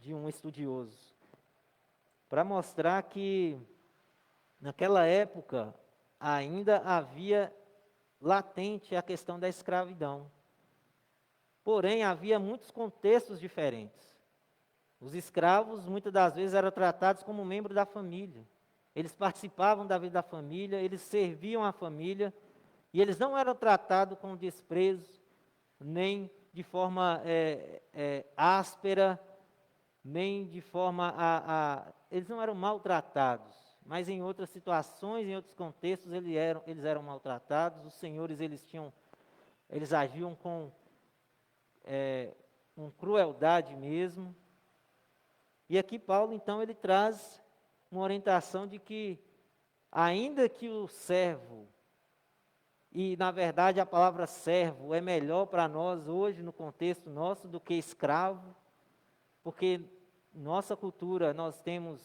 de um estudioso? Para mostrar que, naquela época, ainda havia latente a questão da escravidão. Porém, havia muitos contextos diferentes. Os escravos, muitas das vezes, eram tratados como membros da família. Eles participavam da vida da família, eles serviam a família, e eles não eram tratados com desprezo, nem de forma áspera, nem de forma eles não eram maltratados, mas em outras situações, em outros contextos, eles eram maltratados. Os senhores, eles agiam com crueldade mesmo. E aqui Paulo, então, ele traz uma orientação de que, ainda que o servo, e na verdade a palavra servo é melhor para nós hoje, no contexto nosso, do que escravo, porque nossa cultura, nós temos,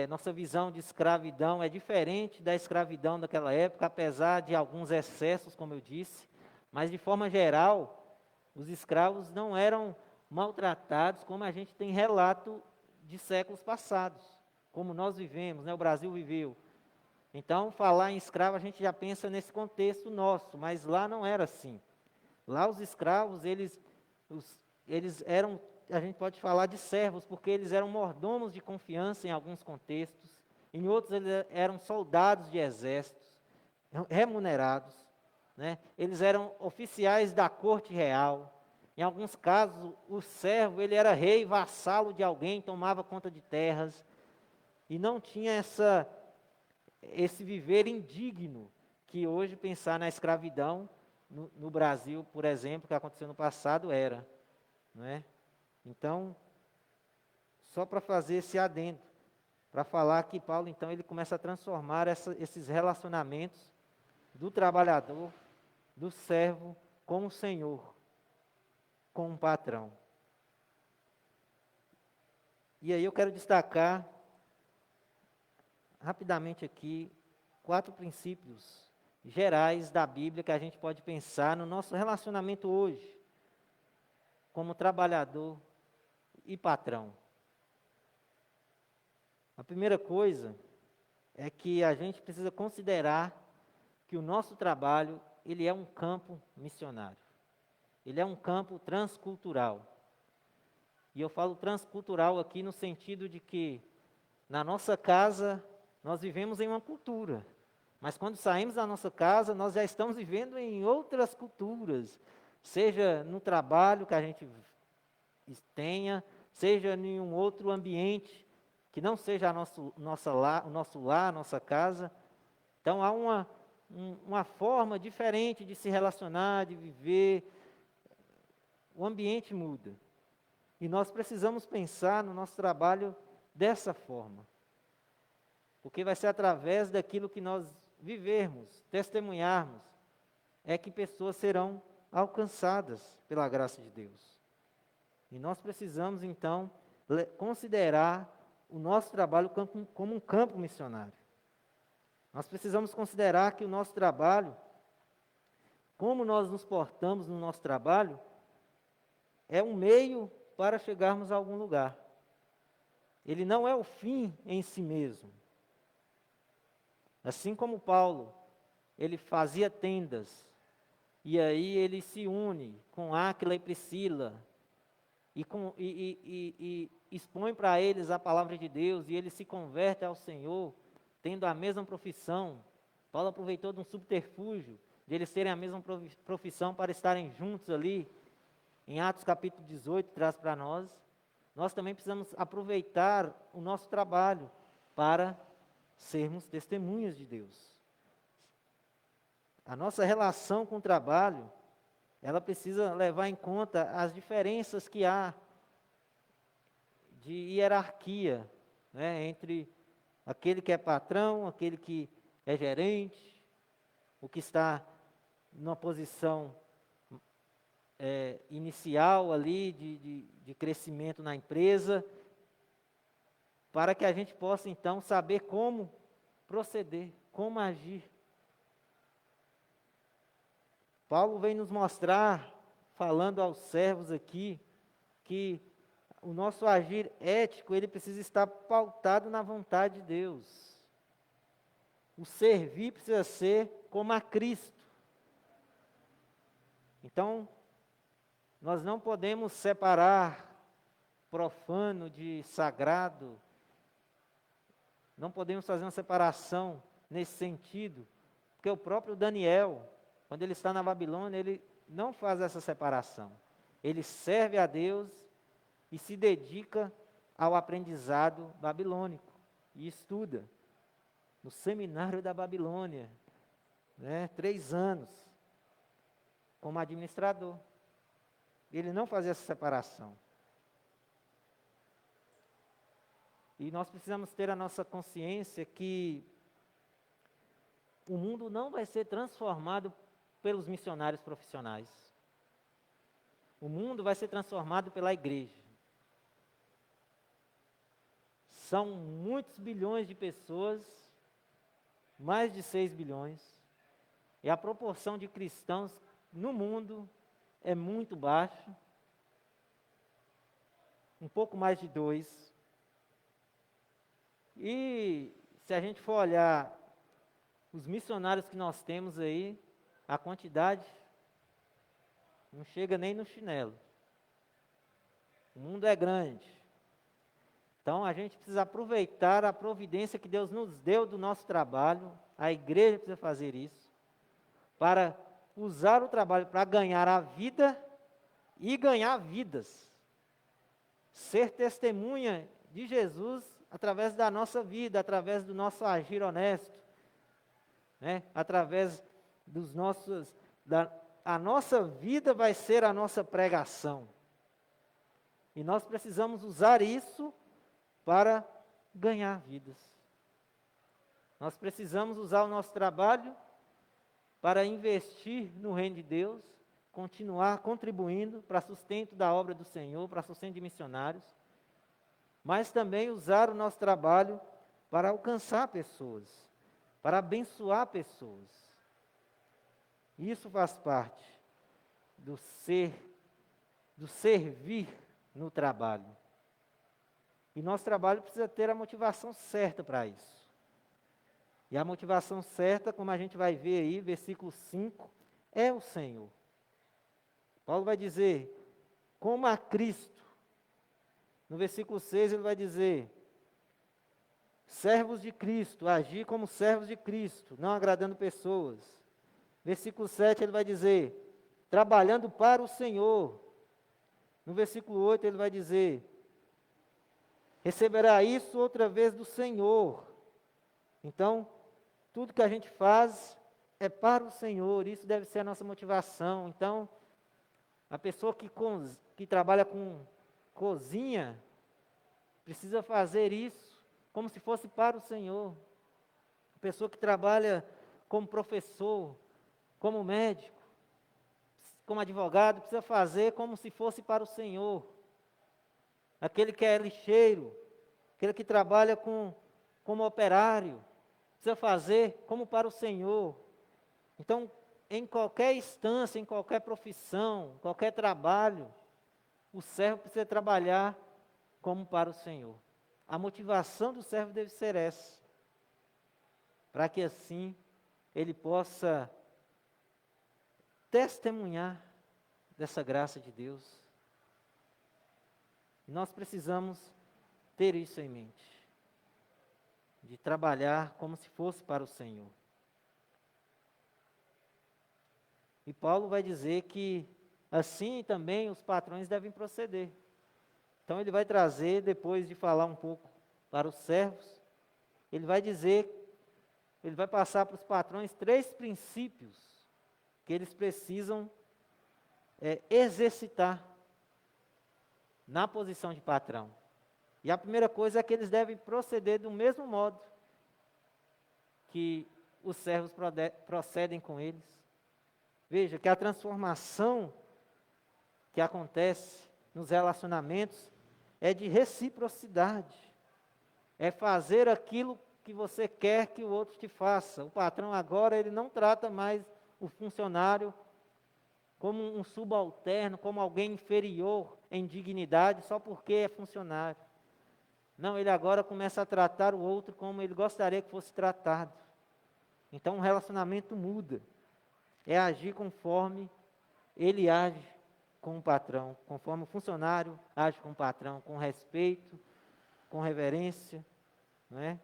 nossa visão de escravidão é diferente da escravidão daquela época, apesar de alguns excessos, como eu disse, mas de forma geral, os escravos não eram maltratados como a gente tem relato de séculos passados, como nós vivemos, né? O Brasil viveu. Então, falar em escravo, a gente já pensa nesse contexto nosso, mas lá não era assim. Lá os escravos, eles eram, a gente pode falar de servos, porque eles eram mordomos de confiança em alguns contextos, em outros eles eram soldados de exércitos, remunerados, né? Eles eram oficiais da corte real. Em alguns casos, o servo, ele era rei, vassalo de alguém, tomava conta de terras, e não tinha esse viver indigno, que hoje pensar na escravidão, no Brasil, por exemplo, que aconteceu no passado, era, não é? Então, só para fazer esse adendo, para falar que Paulo, então, ele começa a transformar esses relacionamentos do trabalhador, do servo, com o Senhor, com um patrão. E aí eu quero destacar, rapidamente aqui, 4 princípios gerais da Bíblia que a gente pode pensar no nosso relacionamento hoje, como trabalhador e patrão. A primeira coisa é que a gente precisa considerar que o nosso trabalho, ele é um campo missionário. Ele é um campo transcultural. E eu falo transcultural aqui no sentido de que, na nossa casa, nós vivemos em uma cultura. Mas quando saímos da nossa casa, nós já estamos vivendo em outras culturas. Seja no trabalho que a gente tenha, seja em um outro ambiente que não seja o nosso lar, a nossa casa. Então, há uma forma diferente de se relacionar, de viver. O ambiente muda. E nós precisamos pensar no nosso trabalho dessa forma. Porque vai ser através daquilo que nós vivermos, testemunharmos, é que pessoas serão alcançadas pela graça de Deus. E nós precisamos, então, considerar o nosso trabalho como um campo missionário. Nós precisamos considerar que o nosso trabalho, como nós nos portamos no nosso trabalho, é um meio para chegarmos a algum lugar. Ele não é o fim em si mesmo. Assim como Paulo, ele fazia tendas, e aí ele se une com Áquila e Priscila, e expõe para eles a palavra de Deus, e eles se convertem ao Senhor, tendo a mesma profissão. Paulo aproveitou de um subterfúgio, de eles terem a mesma profissão para estarem juntos ali. Em Atos capítulo 18, traz para nós também precisamos aproveitar o nosso trabalho para sermos testemunhas de Deus. A nossa relação com o trabalho, ela precisa levar em conta as diferenças que há de hierarquia, né, entre aquele que é patrão, aquele que é gerente, o que está numa posição inicial ali de crescimento na empresa, para que a gente possa então saber como proceder, como agir. Paulo vem nos mostrar, falando aos servos aqui, que o nosso agir ético, ele precisa estar pautado na vontade de Deus. O servir precisa ser como a Cristo. Então, nós não podemos separar profano de sagrado, não podemos fazer uma separação nesse sentido, porque o próprio Daniel, quando ele está na Babilônia, ele não faz essa separação. Ele serve a Deus e se dedica ao aprendizado babilônico e estuda no seminário da Babilônia, 3 anos, como administrador. Ele não fazia essa separação. E nós precisamos ter a nossa consciência que o mundo não vai ser transformado pelos missionários profissionais. O mundo vai ser transformado pela igreja. São muitos bilhões de pessoas, mais de 6 bilhões, e a proporção de cristãos no mundo é muito baixa, um pouco mais de 2. E se a gente for olhar os missionários que nós temos aí, a quantidade não chega nem no chinelo. O mundo é grande. Então a gente precisa aproveitar a providência que Deus nos deu do nosso trabalho, a igreja precisa fazer isso, para usar o trabalho para ganhar a vida e ganhar vidas. Ser testemunha de Jesus através da nossa vida, através do nosso agir honesto, através dos nossos... a nossa vida vai ser a nossa pregação. E nós precisamos usar isso para ganhar vidas. Nós precisamos usar o nosso trabalho para investir no reino de Deus, continuar contribuindo para sustento da obra do Senhor, para sustento de missionários, mas também usar o nosso trabalho para alcançar pessoas, para abençoar pessoas. Isso faz parte do servir no trabalho. E nosso trabalho precisa ter a motivação certa para isso. E a motivação certa, como a gente vai ver aí, versículo 5, é o Senhor. Paulo vai dizer, como a Cristo. No versículo 6 ele vai dizer, servos de Cristo, agir como servos de Cristo, não agradando pessoas. Versículo 7 ele vai dizer, trabalhando para o Senhor. No versículo 8 ele vai dizer, receberá isso outra vez do Senhor. Então, tudo que a gente faz é para o Senhor, isso deve ser a nossa motivação. Então, a pessoa que trabalha com cozinha, precisa fazer isso como se fosse para o Senhor. A pessoa que trabalha como professor, como médico, como advogado, precisa fazer como se fosse para o Senhor. Aquele que é lixeiro, aquele que trabalha como operário, precisa fazer como para o Senhor. Então, em qualquer instância, em qualquer profissão, qualquer trabalho, o servo precisa trabalhar como para o Senhor. A motivação do servo deve ser essa, para que assim ele possa testemunhar dessa graça de Deus. Nós precisamos ter isso em mente, de trabalhar como se fosse para o Senhor. E Paulo vai dizer que assim também os patrões devem proceder. Então ele vai trazer, depois de falar um pouco para os servos, ele vai dizer, ele vai passar para os patrões 3 princípios que eles precisam exercitar na posição de patrão. E a primeira coisa é que eles devem proceder do mesmo modo que os servos procedem com eles. Veja que a transformação que acontece nos relacionamentos é de reciprocidade. É fazer aquilo que você quer que o outro te faça. O patrão agora, ele não trata mais o funcionário como um subalterno, como alguém inferior em dignidade, só porque é funcionário. Não, ele agora começa a tratar o outro como ele gostaria que fosse tratado. Então o relacionamento muda. É agir conforme ele age com o patrão, conforme o funcionário age com o patrão, com respeito, com reverência, não é?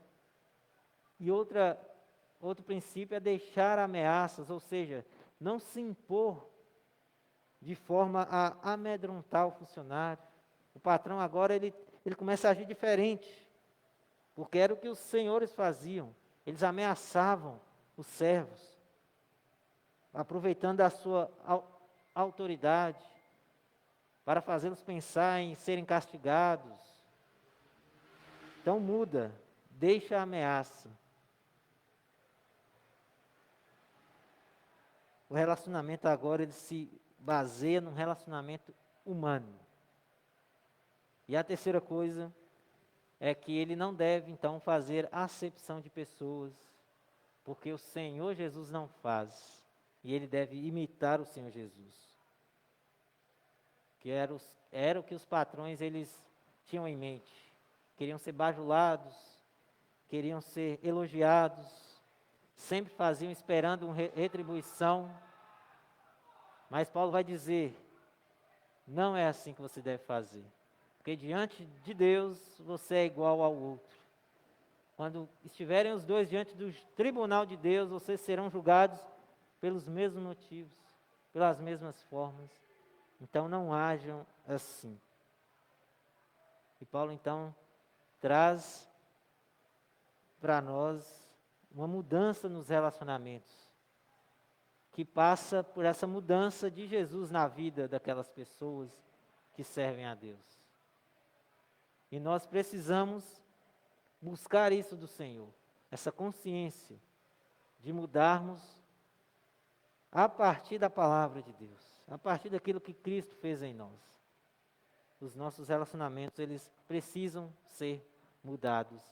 E outro princípio é deixar ameaças, ou seja, não se impor de forma a amedrontar o funcionário. O patrão agora ele começa a agir diferente, porque era o que os senhores faziam. Eles ameaçavam os servos, aproveitando a sua autoridade para fazê-los pensar em serem castigados. Então muda, deixa a ameaça. O relacionamento agora ele se baseia num relacionamento humano. E a terceira coisa é que ele não deve então fazer acepção de pessoas, porque o Senhor Jesus não faz. E ele deve imitar o Senhor Jesus. Que era o que os patrões eles tinham em mente. Queriam ser bajulados, queriam ser elogiados, sempre faziam esperando uma retribuição. Mas Paulo vai dizer, não é assim que você deve fazer. Porque diante de Deus, você é igual ao outro. Quando estiverem os dois diante do tribunal de Deus, vocês serão julgados pelos mesmos motivos, pelas mesmas formas. Então não hajam assim. E Paulo então traz para nós uma mudança nos relacionamentos, que passa por essa mudança de Jesus na vida daquelas pessoas que servem a Deus. E nós precisamos buscar isso do Senhor, essa consciência de mudarmos a partir da palavra de Deus, a partir daquilo que Cristo fez em nós. Os nossos relacionamentos, eles precisam ser mudados.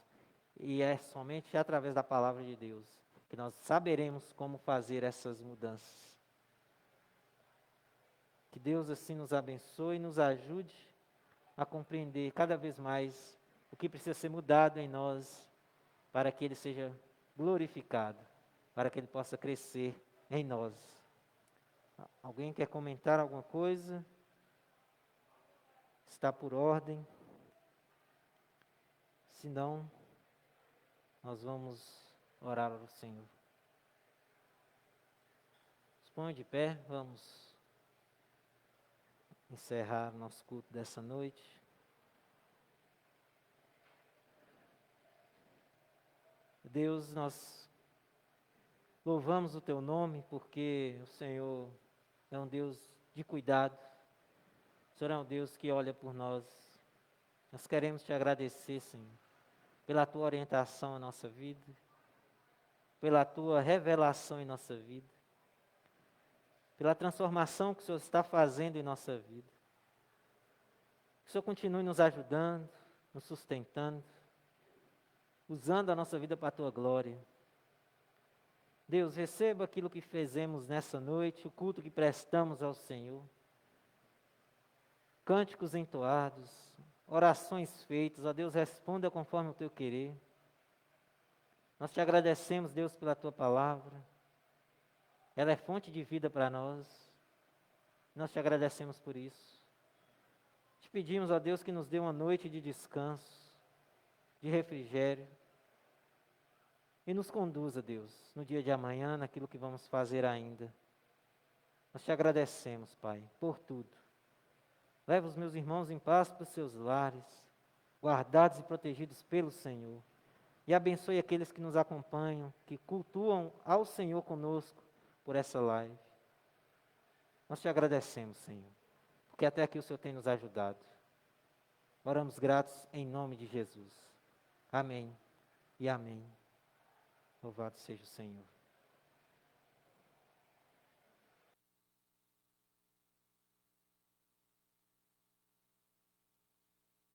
E é somente através da palavra de Deus que nós saberemos como fazer essas mudanças. Que Deus assim nos abençoe e nos ajude a compreender cada vez mais o que precisa ser mudado em nós para que Ele seja glorificado, para que Ele possa crescer em nós. Alguém quer comentar alguma coisa? Está por ordem? Se não, nós vamos orar ao Senhor. Se põe de pé, vamos encerrar nosso culto dessa noite. Deus, nós louvamos o Teu nome, porque o Senhor é um Deus de cuidado. O Senhor é um Deus que olha por nós. Nós queremos Te agradecer, Senhor, pela Tua orientação em nossa vida, pela Tua revelação em nossa vida, pela transformação que o Senhor está fazendo em nossa vida. Que o Senhor continue nos ajudando, nos sustentando, usando a nossa vida para a Tua glória. Deus, receba aquilo que fizemos nessa noite, o culto que prestamos ao Senhor. Cânticos entoados, orações feitas, ó Deus, responda conforme o teu querer. Nós te agradecemos, Deus, pela tua palavra. Ela é fonte de vida para nós. Nós te agradecemos por isso. Te pedimos, ó Deus, que nos dê uma noite de descanso, de refrigério. E nos conduza, Deus, no dia de amanhã, naquilo que vamos fazer ainda. Nós te agradecemos, Pai, por tudo. Leva os meus irmãos em paz para os seus lares, guardados e protegidos pelo Senhor. E abençoe aqueles que nos acompanham, que cultuam ao Senhor conosco por essa live. Nós te agradecemos, Senhor, porque até aqui o Senhor tem nos ajudado. Oramos gratos em nome de Jesus. Amém e amém. Louvado seja o Senhor.